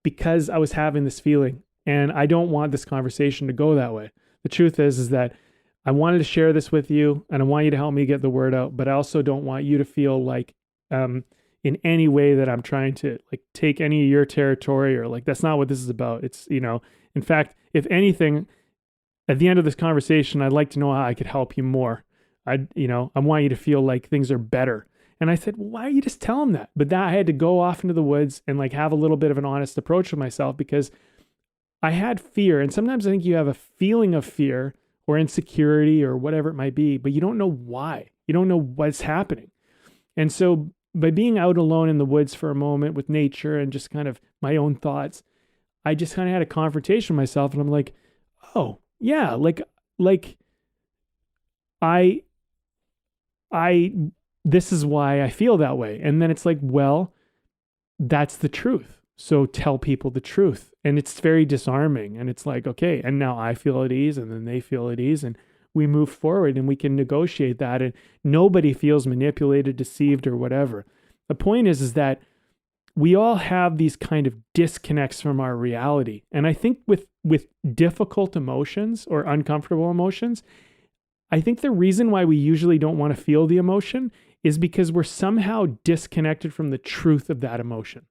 because I was having this feeling, and I don't want this conversation to go that way. The truth is that I wanted to share this with you, and I want you to help me get the word out, but I also don't want you to feel like in any way that I'm trying to like take any of your territory, or like, that's not what this is about. It's, in fact, if anything, at the end of this conversation, I'd like to know how I could help you more. I want you to feel like things are better. And I said, well, why don't you just tell him that? But that I had to go off into the woods and like have a little bit of an honest approach with myself, because I had fear. And sometimes I think you have a feeling of fear or insecurity or whatever it might be, but you don't know why. You don't know what's happening. And so by being out alone in the woods for a moment with nature and just kind of my own thoughts, I just kind of had a confrontation with myself, and I'm like, oh yeah, like I this is why I feel that way. And then it's like, well, that's the truth. So tell people the truth. And it's very disarming. And it's like, okay, and now I feel at ease, and then they feel at ease, and we move forward and we can negotiate that. And nobody feels manipulated, deceived, or whatever. The point is that we all have these kind of disconnects from our reality. And I think with difficult emotions or uncomfortable emotions, I think the reason why we usually don't want to feel the emotion is because we're somehow disconnected from the truth of that emotion.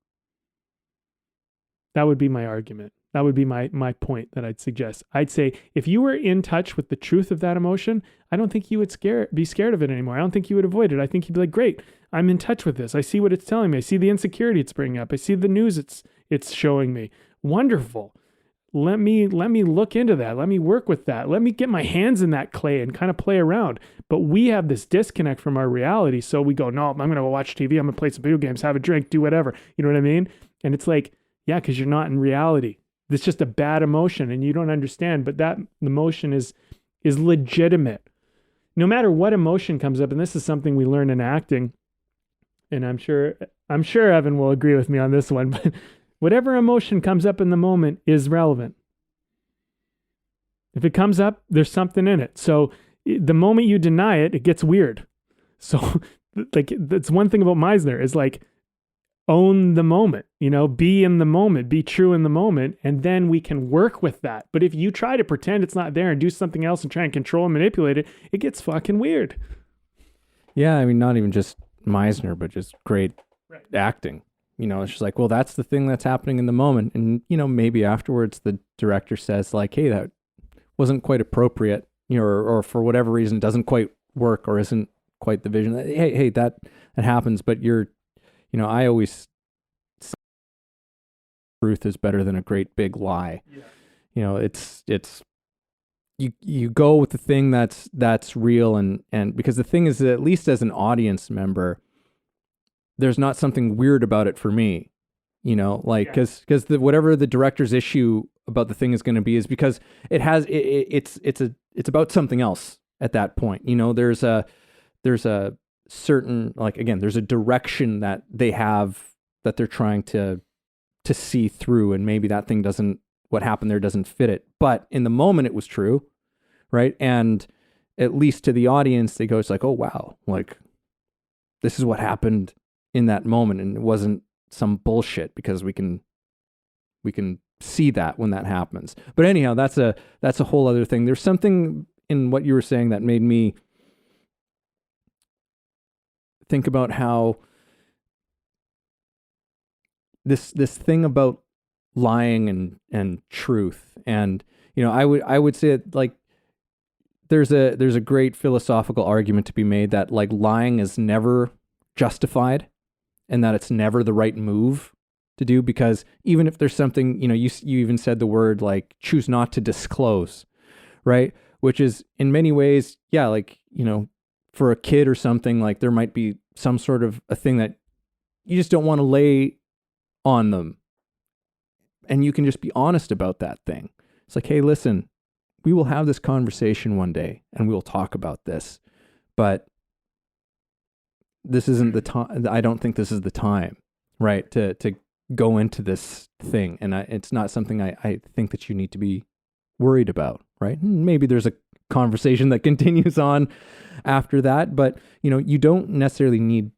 That would be my argument. That would be my point that I'd suggest. I'd say if you were in touch with the truth of that emotion, I don't think you would be scared of it anymore. I don't think you would avoid it. I think you'd be like, great, I'm in touch with this. I see what it's telling me. I see the insecurity it's bringing up. I see the news it's showing me. Wonderful. Let me look into that. Let me work with that. Let me get my hands in that clay and kind of play around. But we have this disconnect from our reality. So we go, no, I'm going to go watch TV. I'm going to play some video games, have a drink, do whatever. You know what I mean? And it's like, yeah, because you're not in reality. It's just a bad emotion and you don't understand. But that emotion is legitimate. No matter what emotion comes up, and this is something we learn in acting, and I'm sure Evan will agree with me on this one, but whatever emotion comes up in the moment is relevant. If it comes up, there's something in it. So the moment you deny it, it gets weird. So like that's one thing about Meisner is like, own the moment, be in the moment, be true in the moment, and then we can work with that. But if you try to pretend it's not there and do something else and try and control and manipulate it, it gets fucking weird. Yeah, I mean, not even just Meisner, but just great acting. It's just like, well, that's the thing that's happening in the moment. And, maybe afterwards the director says like, hey, that wasn't quite appropriate, or for whatever reason doesn't quite work or isn't quite the vision. Hey, that happens, but I always say truth is better than a great big lie. Yeah. It's you go with the thing that's real, and because the thing is that at least as an audience member, there's not something weird about it for me, because whatever the director's issue about the thing is going to be is because it's about something else at that point. There's a certain, like, again, there's a direction that they have that they're trying to see through, and maybe that thing what happened there doesn't fit it, but in the moment it was true, right? And at least to the audience, they go, it's like, oh wow, like this is what happened in that moment, and it wasn't some bullshit, because we can see that when that happens. But anyhow, that's a whole other thing. There's something in what you were saying that made me think about how this thing about lying and truth, and I would say that, like, there's a great philosophical argument to be made that like lying is never justified, and that it's never the right move to do, because even if there's something, you even said the word like choose not to disclose, right? Which is in many ways, yeah, like, for a kid or something, like there might be some sort of a thing that you just don't want to lay on them. And you can just be honest about that thing. It's like, hey, listen, we will have this conversation one day and we'll talk about this, but this isn't the time. I don't think this is the time, right? To go into this thing. And it's not something I think that you need to be worried about, right? Maybe there's a conversation that continues on after that, but you don't necessarily need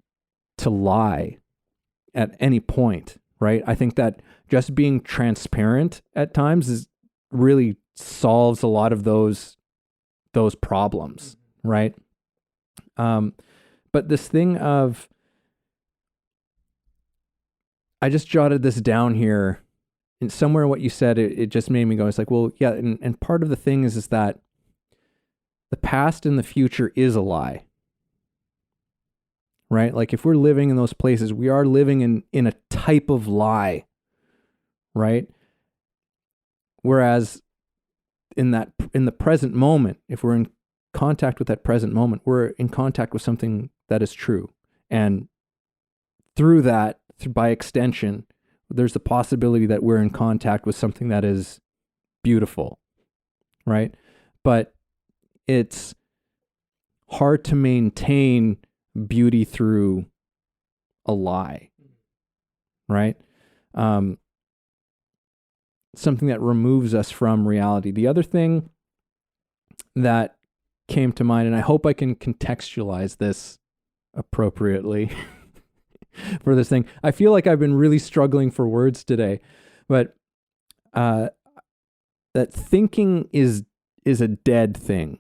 to lie at any point, right? I think that just being transparent at times really solves a lot of those problems, right? But this thing of, I just jotted this down here, somewhere what you said, it just made me go, it's like, well, yeah. And part of the thing is that the past and the future is a lie, right? Like if we're living in those places, we are living in a type of lie, right? Whereas in the present moment, if we're in contact with that present moment, we're in contact with something that is true. And through that, by extension, there's the possibility that we're in contact with something that is beautiful, right? But it's hard to maintain beauty through a lie, right? Something that removes us from reality. The other thing that came to mind, and I hope I can contextualize this appropriately for this thing. I feel like I've been really struggling for words today, but that thinking is a dead thing.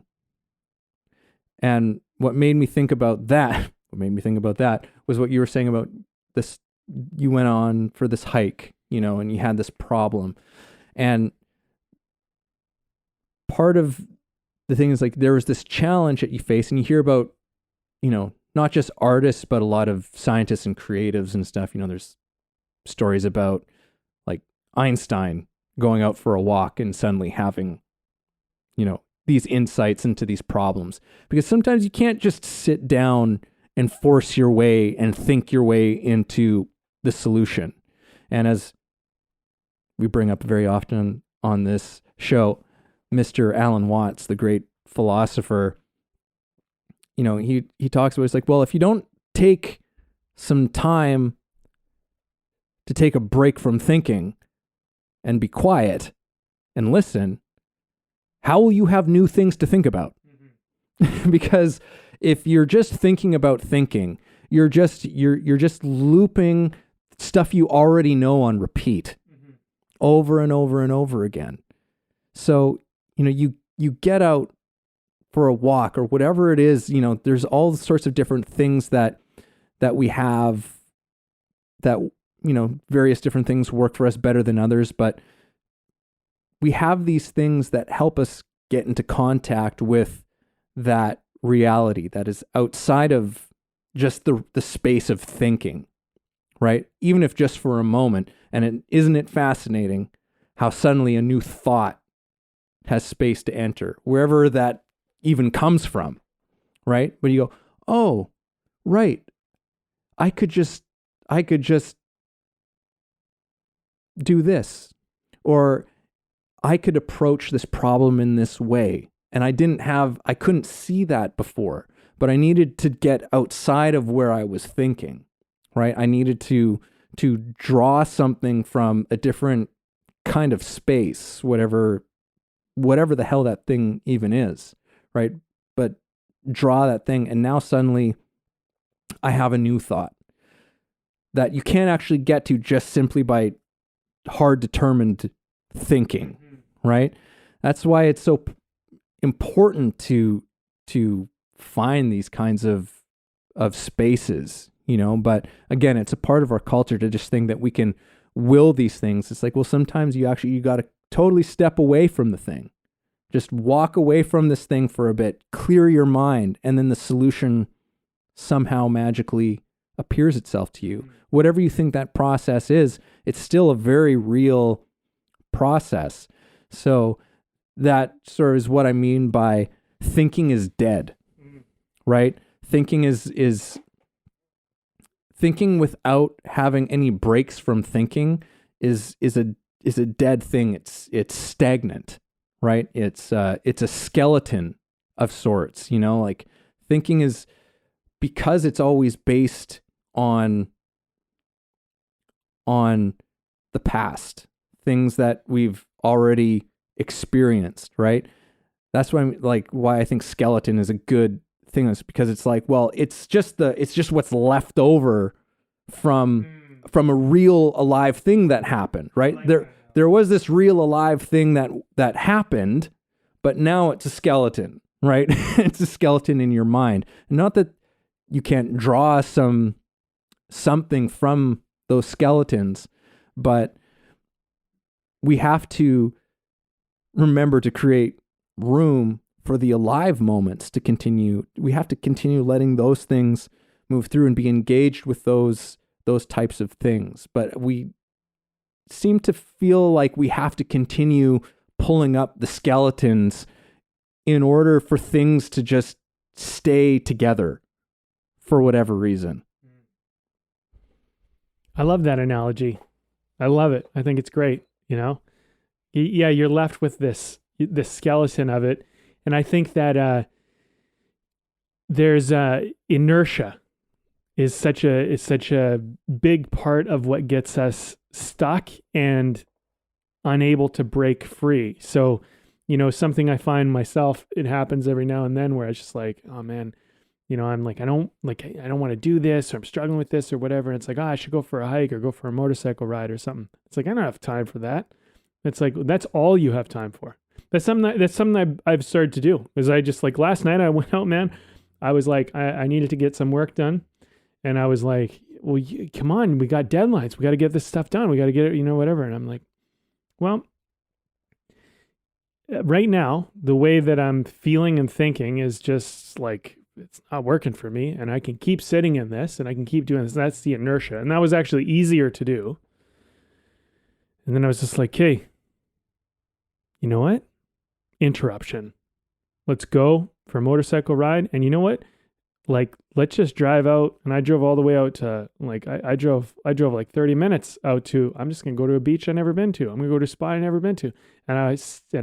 And what made me think about that was what you were saying about this. You went on for this hike, and you had this problem. And part of the thing is like there was this challenge that you face, and you hear about, not just artists, but a lot of scientists and creatives and stuff. There's stories about like Einstein going out for a walk and suddenly having, these insights into these problems. Because sometimes you can't just sit down and force your way and think your way into the solution. And as we bring up very often on this show, Mr. Alan Watts, the great philosopher, he talks about, it's like, well, if you don't take some time to take a break from thinking and be quiet and listen, how will you have new things to think about? Mm-hmm. Because if you're just thinking about thinking, you're just looping stuff you already know on repeat, mm-hmm. over and over and over again. So, you get out for a walk or whatever it is, there's all sorts of different things that we have that, various different things work for us better than others, but we have these things that help us get into contact with that reality that is outside of just the space of thinking, right? Even if just for a moment. And isn't it fascinating how suddenly a new thought has space to enter, wherever that even comes from, right? But you go, oh, right. I could just do this, or I could approach this problem in this way. And I couldn't see that before, but I needed to get outside of where I was thinking, right? I needed to draw something from a different kind of space, whatever the hell that thing even is, right? But draw that thing, and now suddenly I have a new thought that you can't actually get to just simply by hard determined thinking, mm-hmm. right? That's why it's so important to find these kinds of spaces, but again, it's a part of our culture to just think that we can will these things. It's like, well, sometimes you got to totally step away from the thing. Just walk away from this thing for a bit, clear your mind, and then the solution somehow magically appears itself to you. Whatever you think that process is, it's still a very real process. So that sort of is what I mean by thinking is dead, right? Thinking is thinking without having any breaks from thinking is a dead thing. It's stagnant, right? It's a skeleton of sorts, like thinking is, because it's always based on the past, things that we've already experienced, right? That's why I think skeleton is a good thing, is because it's like, well, it's just what's left over from a real alive thing that happened, right? There was this real alive thing that happened, but now it's a skeleton, right? It's a skeleton in your mind. Not that you can't draw something from those skeletons, but we have to remember to create room for the alive moments to continue. We have to continue letting those things move through and be engaged with those types of things. But we seem to feel like we have to continue pulling up the skeletons in order for things to just stay together for whatever reason. I love that analogy. I love it. I think it's great. Yeah, you're left with this skeleton of it. And I think that there's inertia is such a big part of what gets us stuck and unable to break free. So, something I find myself, it happens every now and then where it's just like, oh man, I'm like, I don't want to do this, or I'm struggling with this or whatever. And it's like, I should go for a hike or go for a motorcycle ride or something. It's like, I don't have time for that. It's like, that's all you have time for. That's something I've started to do. Is I just, like, last night I went out, man. I was like, I needed to get some work done. And I was like, well, come on, we got deadlines. We got to get this stuff done. We got to get it, whatever. And I'm like, well, right now, the way that I'm feeling and thinking is just like, it's not working for me, and I can keep sitting in this and I can keep doing this. That's the inertia. And that was actually easier to do. And then I was just like, hey, you know what? Interruption. Let's go for a motorcycle ride. And you know what? Like, let's just drive out. And I drove all the way out to, like, I drove like 30 minutes out to, I'm just going to go to a beach I've never been to. I'm going to go to a spot I've never been to. And I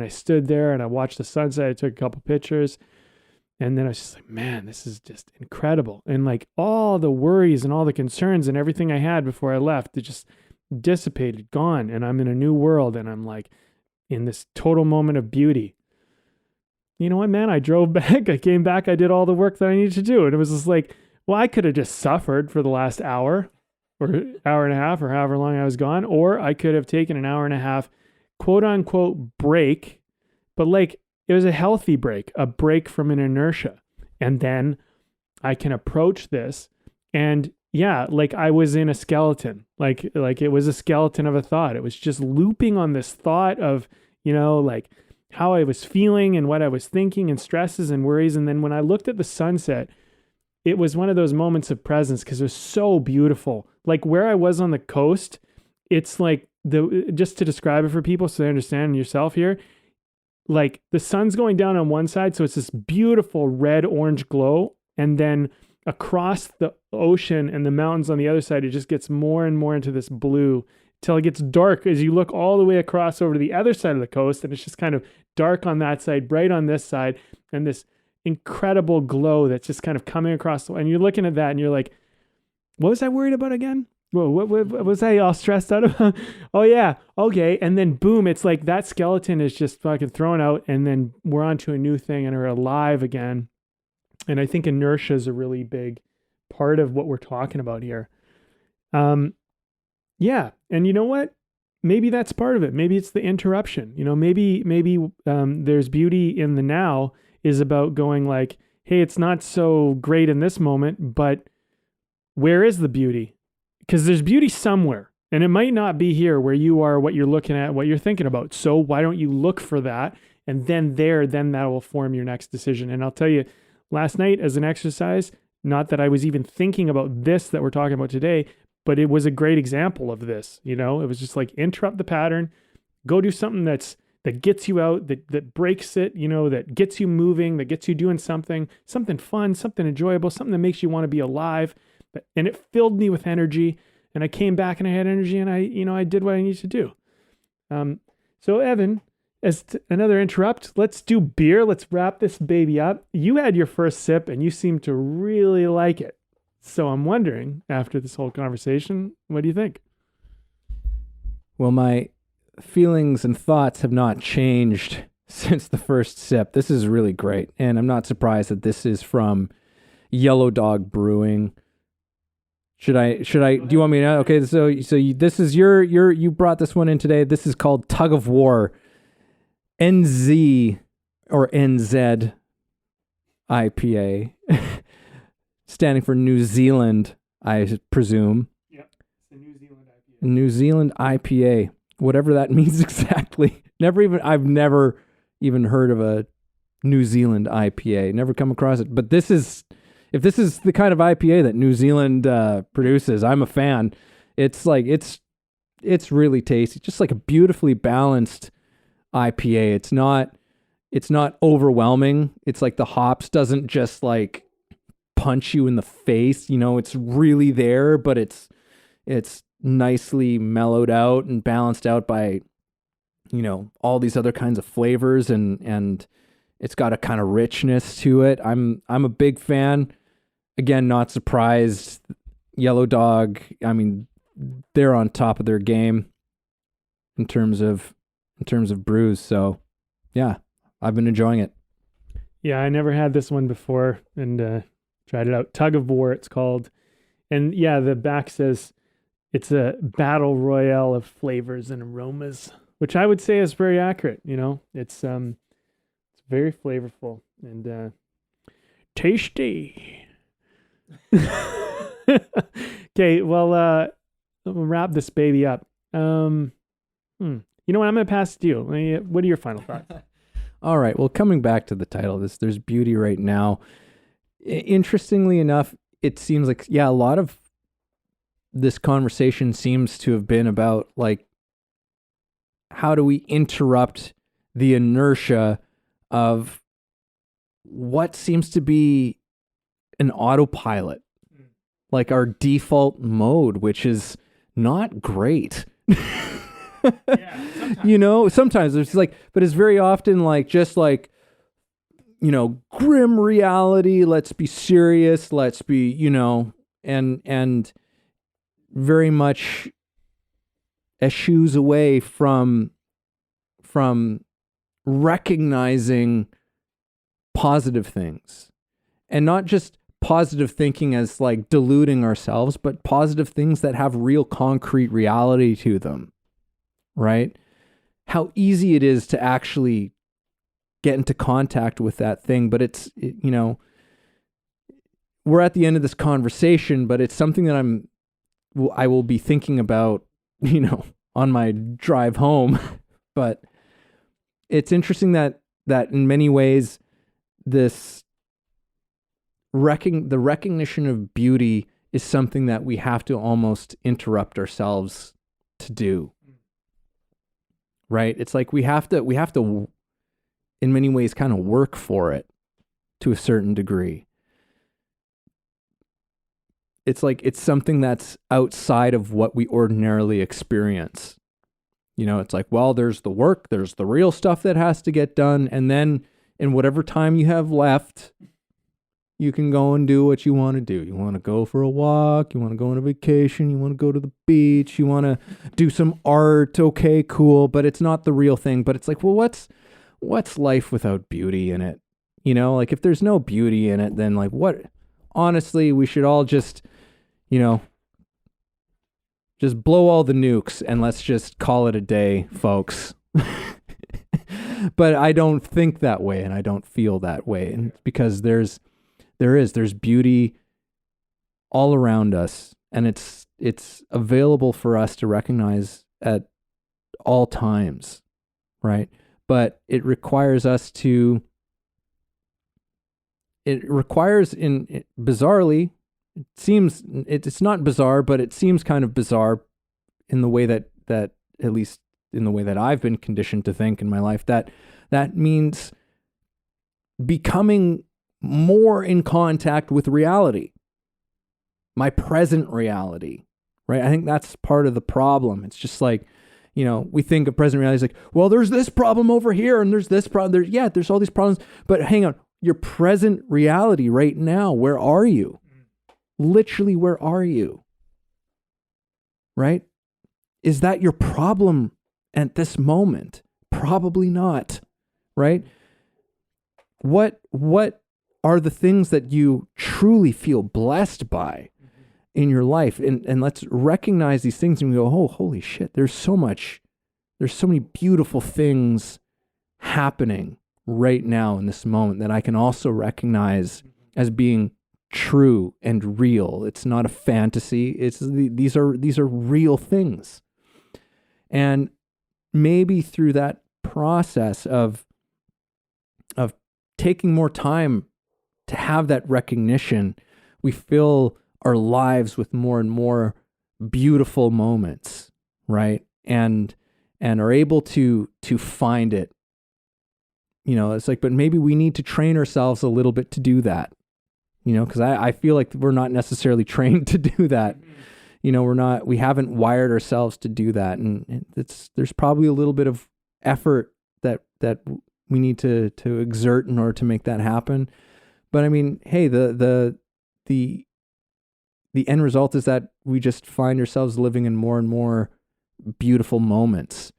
stood there and I watched the sunset. I took a couple pictures. And then I was just like, man, this is just incredible. And like all the worries and all the concerns and everything I had before I left, it just dissipated, gone. And I'm in a new world. And I'm like in this total moment of beauty. You know what, man? I drove back. I came back. I did all the work that I needed to do. And it was just like, well, I could have just suffered for the last hour or hour and a half or however long I was gone. Or I could have taken an hour and a half, quote unquote, break. But like, it was a healthy break, a break from an inertia. And then I can approach this. And yeah, like I was in a skeleton, like it was a skeleton of a thought. It was just looping on this thought of, like how I was feeling and what I was thinking and stresses and worries. And then when I looked at the sunset, it was one of those moments of presence because it was so beautiful. Like where I was on the coast, it's like just to describe it for people so they understand yourself here, like the sun's going down on one side. So it's this beautiful red orange glow. And then across the ocean and the mountains on the other side, it just gets more and more into this blue till it gets dark as you look all the way across over to the other side of the coast. And it's just kind of dark on that side, bright on this side, and this incredible glow that's just kind of coming across. And you're looking at that and you're like, what was I worried about again? Whoa, what was I all stressed out about? Oh yeah, okay. And then boom, it's like that skeleton is just fucking thrown out, and then we're on to a new thing and we're alive again. And I think inertia is a really big part of what we're talking about here. Yeah. And you know what? Maybe that's part of it. Maybe it's the interruption. Maybe there's beauty in the now is about going like, hey, it's not so great in this moment, but where is the beauty? Because there's beauty somewhere, and it might not be here where you are, what you're looking at, what you're thinking about. So why don't you look for that? And then that will form your next decision. And I'll tell you, last night as an exercise, not that I was even thinking about this that we're talking about today, but it was a great example of this. It was just like interrupt the pattern, go do something that gets you out, that breaks it, that gets you moving, that gets you doing something fun, something enjoyable, something that makes you want to be alive. And it filled me with energy, and I came back and I had energy, and I did what I needed to do. So Evan, as another interrupt, let's do beer. Let's wrap this baby up. You had your first sip and you seemed to really like it. So I'm wondering, after this whole conversation, what do you think? Well, my feelings and thoughts have not changed since the first sip. This is really great. And I'm not surprised that this is from Yellow Dog Brewing. Do you want me to? Okay. So this is you brought this one in today. This is called Tug of War, NZ or NZ IPA, standing for New Zealand, I presume. Yep. It's the New Zealand IPA. New Zealand IPA. whatever that means exactly. I've never even heard of a New Zealand IPA. Never come across it. But if this is the kind of IPA that New Zealand produces, I'm a fan. It's like it's really tasty. Just like a beautifully balanced IPA. It's not overwhelming. It's like the hops doesn't just like punch you in the face. It's really there, but it's nicely mellowed out and balanced out by all these other kinds of flavors, and it's got a kind of richness to it. I'm a big fan. Again, not surprised. Yellow Dog, I mean, they're on top of their game in terms of brews. So yeah, I've been enjoying it. Yeah, I never had this one before and tried it out. Tug of War, it's called. And yeah, the back says it's a battle royale of flavors and aromas, which I would say is very accurate. It's very flavorful and tasty. Okay, well, we'll wrap this baby up. You know what? I'm going to pass it to you. What are your final thoughts? All right. Well, coming back to the title of this, there's beauty right now. Interestingly enough, it seems like, a lot of this conversation seems to have been about like, how do we interrupt the inertia of what seems to be an autopilot, like our default mode, which is not great. Sometimes there's like, but it's very often like, just like, grim reality. Let's be serious. Let's be, and very much eschews away from recognizing positive things, and not just positive thinking as like deluding ourselves, but positive things that have real concrete reality to them, right? How easy it is to actually get into contact with that thing, but we're at the end of this conversation, but it's something that I will be thinking about, on my drive home. But it's interesting that in many ways, the recognition of beauty is something that we have to almost interrupt ourselves to do. Right? It's like we have to in many ways kind of work for it to a certain degree. It's like it's something that's outside of what we ordinarily experience. It's like, well, there's the work, there's the real stuff that has to get done, and then in whatever time you have left, you can go and do what you want to do. You want to go for a walk, you want to go on a vacation, you want to go to the beach, you want to do some art, okay, cool, but it's not the real thing. But it's like, well, what's life without beauty in it? Like if there's no beauty in it, then like what? Honestly, we should all just blow all the nukes and let's just call it a day, folks. But I don't think that way, and I don't feel that way, and because there's beauty all around us, and it's available for us to recognize at all times, right? But it requires bizarrely, it's not bizarre, but it seems kind of bizarre in the way that at least in the way that I've been conditioned to think in my life, that means becoming more in contact with reality, my present reality, right? I think that's part of the problem. It's just like, we think of present reality as like, well, there's this problem over here and there's this problem. There's all these problems, but hang on, your present reality right now, where are you? Literally, where are you? Right? Is that your problem at this moment? Probably not, right? What are the things that you truly feel blessed by in your life? And let's recognize these things and we go, oh, holy shit, there's so many beautiful things happening right now in this moment that I can also recognize as being true and real. It's not a fantasy. These are real things. And maybe through that process of taking more time to have that recognition, we fill our lives with more and more beautiful moments, right? And are able to find it. It's like, but maybe we need to train ourselves a little bit to do that, because I feel like we're not necessarily trained to do that. We haven't wired ourselves to do that. And there's probably a little bit of effort that we need to exert in order to make that happen. But I mean, hey, the end result is that we just find ourselves living in more and more beautiful moments.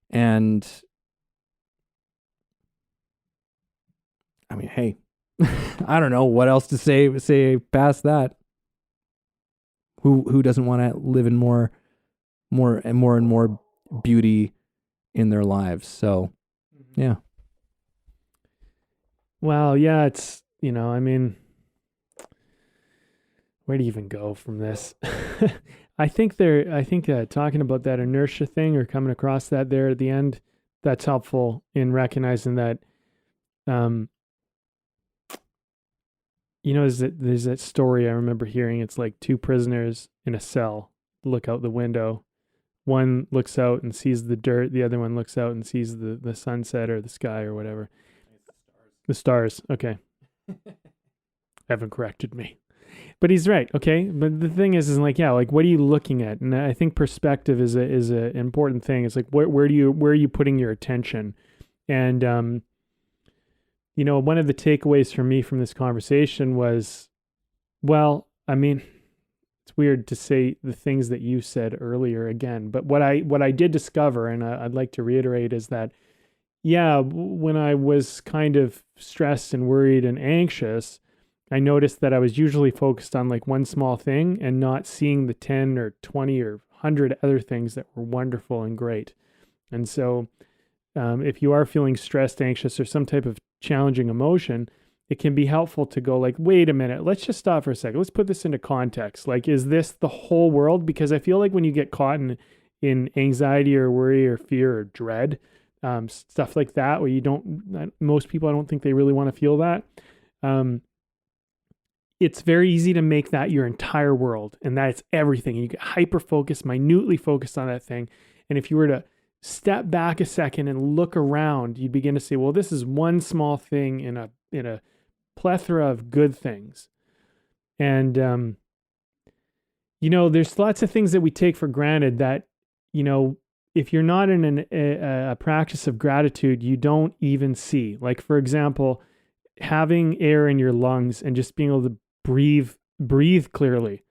And I mean, hey, I don't know what else to say past that. Who doesn't want to live in more and more beauty in their lives? So, yeah. Well, yeah, it's, I mean, where do you even go from this? I think talking about that inertia thing or coming across that there at the end, that's helpful in recognizing that, there's that story I remember hearing. It's like two prisoners in a cell look out the window. One looks out and sees the dirt. The other one looks out and sees the sunset or the sky or whatever. The stars. Okay. Haven't corrected me. But he's right. Okay. But the thing is like, yeah, like, what are you looking at? And I think perspective is a important thing. It's like, where are you putting your attention? And, one of the takeaways for me from this conversation was, well, I mean, it's weird to say the things that you said earlier again, but what I did discover, and I'd like to reiterate, is that, yeah, when I was kind of stressed and worried and anxious, I noticed that I was usually focused on like one small thing and not seeing the 10 or 20 or 100 other things that were wonderful and great. And so if you are feeling stressed, anxious, or some type of challenging emotion, it can be helpful to go like, wait a minute, let's just stop for a second. Let's put this into context. Like, is this the whole world? Because I feel like when you get caught in anxiety or worry or fear or dread, stuff like that, where most people, I don't think they really want to feel that. It's very easy to make that your entire world, and that's everything. You get hyper-focused, minutely focused on that thing. And if you were to step back a second and look around, you begin to say, well, this is one small thing in a plethora of good things. And, there's lots of things that we take for granted that, if you're not in a practice of gratitude, you don't even see. Like, for example, having air in your lungs and just being able to breathe clearly.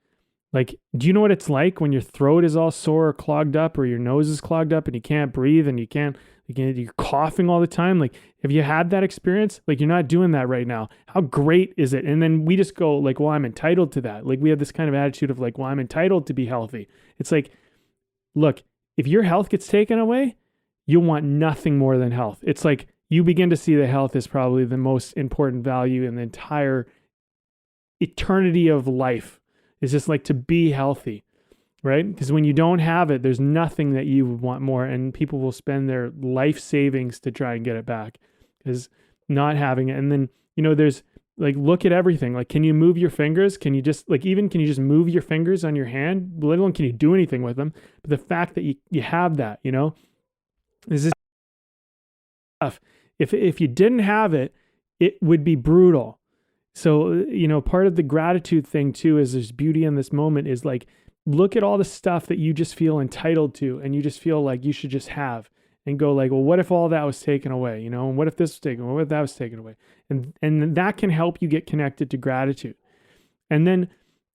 Like, do you know what it's like when your throat is all sore or clogged up, or your nose is clogged up and you can't breathe and you're coughing all the time? Like, have you had that experience? Like, you're not doing that right now. How great is it? And then we just go like, well, I'm entitled to that. Like, we have this kind of attitude of like, well, I'm entitled to be healthy. It's like, look, if your health gets taken away, you'll want nothing more than health. It's like you begin to see that health is probably the most important value in the entire eternity of life. It's just like to be healthy, right? Because when you don't have it, there's nothing that you would want more, and people will spend their life savings to try and get it back, because not having it. And then, there's like, look at everything. Like, can you move your fingers? Can you just move your fingers on your hand? Let alone can you do anything with them? But the fact that you have that, is this stuff. If you didn't have it, it would be brutal. So, part of the gratitude thing too is there's beauty in this moment is like, look at all the stuff that you just feel entitled to and you just feel like you should just have, and go like, well, what if all that was taken away? And what if this was taken away? What if that was taken away? And that can help you get connected to gratitude. And then,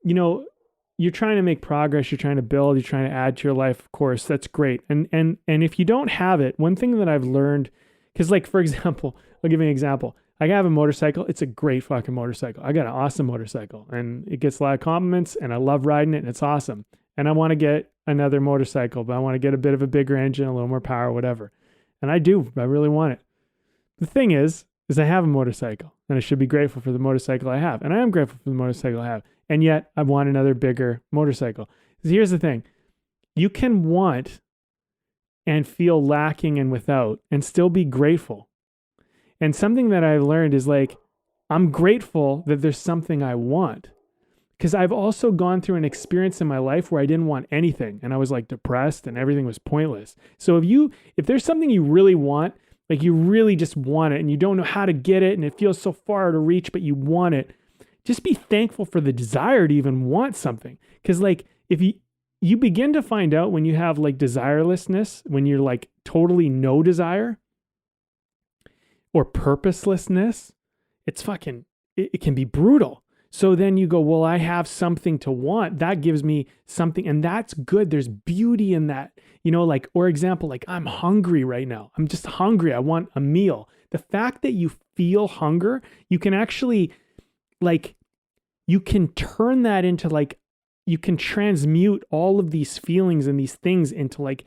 you're trying to make progress, you're trying to build, you're trying to add to your life, of course, that's great. And if you don't have it, one thing that I've learned, because like, for example, I'll give you an example. I have a motorcycle. It's a great fucking motorcycle. I got an awesome motorcycle, and it gets a lot of compliments, and I love riding it, and it's awesome. And I want to get another motorcycle, but I want to get a bit of a bigger engine, a little more power, whatever. And I really want it. The thing is I have a motorcycle, and I should be grateful for the motorcycle I have. And I am grateful for the motorcycle I have. And yet I want another bigger motorcycle. Here's the thing. You can want and feel lacking and without and still be grateful. And something that I've learned is like, I'm grateful that there's something I want. Because I've also gone through an experience in my life where I didn't want anything and I was like depressed and everything was pointless. So if there's something you really want, like you really just want it and you don't know how to get it and it feels so far to reach, but you want it, just be thankful for the desire to even want something. Because like if you begin to find out when you have like desirelessness, when you're like totally no desire or purposelessness, it can be brutal. So then you go, well, I have something to want. That gives me something, and that's good. There's beauty in that. Like, or example, like I'm hungry right now. I'm just hungry. I want a meal. The fact that you feel hunger, you can actually you can turn that into you can transmute all of these feelings and these things into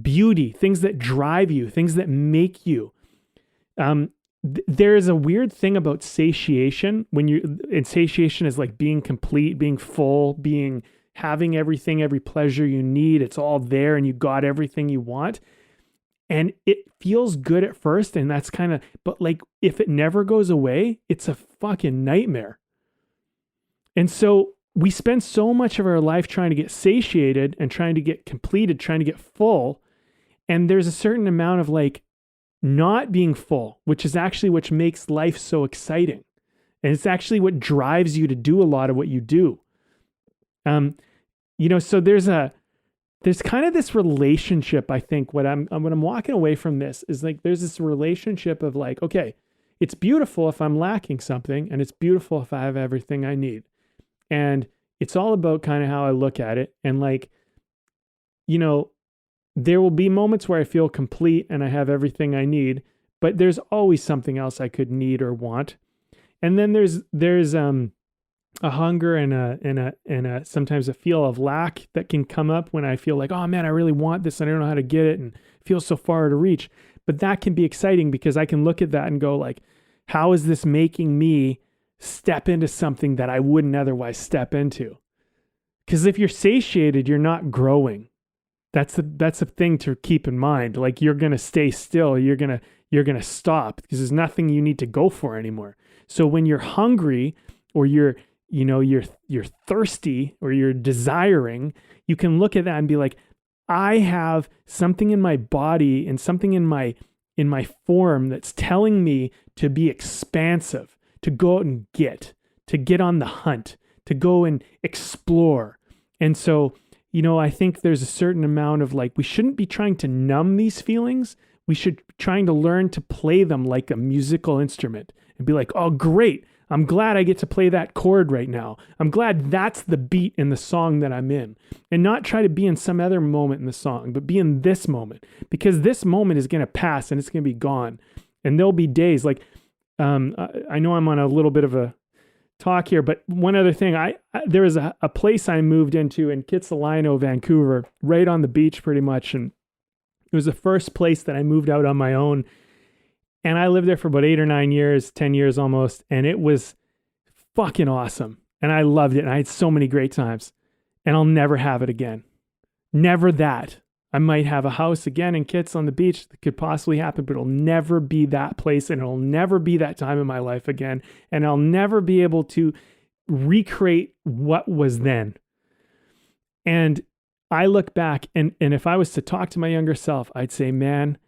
beauty, things that drive you, things that make you. There's a weird thing about satiation and satiation is like being complete, being full, having everything, every pleasure you need. It's all there and you got everything you want. And it feels good at first. And that's but like, if it never goes away, it's a fucking nightmare. And so we spend so much of our life trying to get satiated and trying to get completed, trying to get full. And there's a certain amount of like, not being full, which makes life so exciting. And it's actually what drives you to do a lot of what you do. So there's kind of this relationship, I think, when I'm walking away from this is like, there's this relationship of like, okay, it's beautiful if I'm lacking something and it's beautiful if I have everything I need. And it's all about kind of how I look at it. And like, there will be moments where I feel complete and I have everything I need, but there's always something else I could need or want. And then there's a hunger and a sometimes a feel of lack that can come up when I feel like, oh man, I really want this and I don't know how to get it and it feels so far to reach. But that can be exciting because I can look at that and go like, how is this making me step into something that I wouldn't otherwise step into? Because if you're satiated, you're not growing. That's the thing to keep in mind. Like you're going to stay still. You're going to stop because there's nothing you need to go for anymore. So when you're hungry or you're thirsty or you're desiring, you can look at that and be like, I have something in my body and something in my form that's telling me to be expansive, to go out and to get on the hunt, to go and explore. And so, I think there's a certain amount of like, we shouldn't be trying to numb these feelings. We should be trying to learn to play them like a musical instrument and be like, oh, great. I'm glad I get to play that chord right now. I'm glad that's the beat in the song that I'm in, and not try to be in some other moment in the song, but be in this moment, because this moment is going to pass and it's going to be gone. And there'll be days like, I know I'm on a little bit of a talk here, but one other thing, there was a place I moved into in Kitsilano, Vancouver, right on the beach pretty much. And it was the first place that I moved out on my own. And I lived there for about 8 or 9 years, 10 years almost. And it was fucking awesome. And I loved it. And I had so many great times. And I'll never have it again. Never that. I might have a house again in Kits on the beach that could possibly happen, but it'll never be that place. And it'll never be that time in my life again. And I'll never be able to recreate what was then. And I look back and if I was to talk to my younger self, I'd say, man,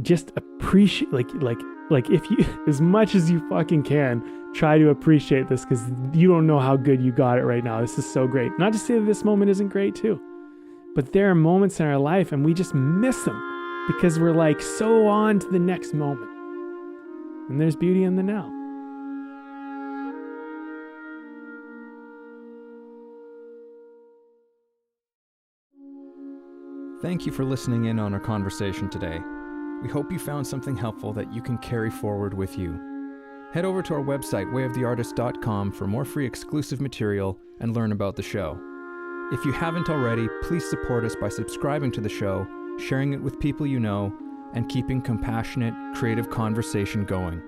just appreciate, like if you, as much as you fucking can, try to appreciate this because you don't know how good you got it right now. This is so great. Not to say that this moment isn't great too, but there are moments in our life and we just miss them because we're like so on to the next moment. And there's beauty in the now. Thank you for listening in on our conversation today. We hope you found something helpful that you can carry forward with you. Head over to our website, wayoftheartist.com, for more free exclusive material and learn about the show. If you haven't already, please support us by subscribing to the show, sharing it with people you know, and keeping compassionate, creative conversation going.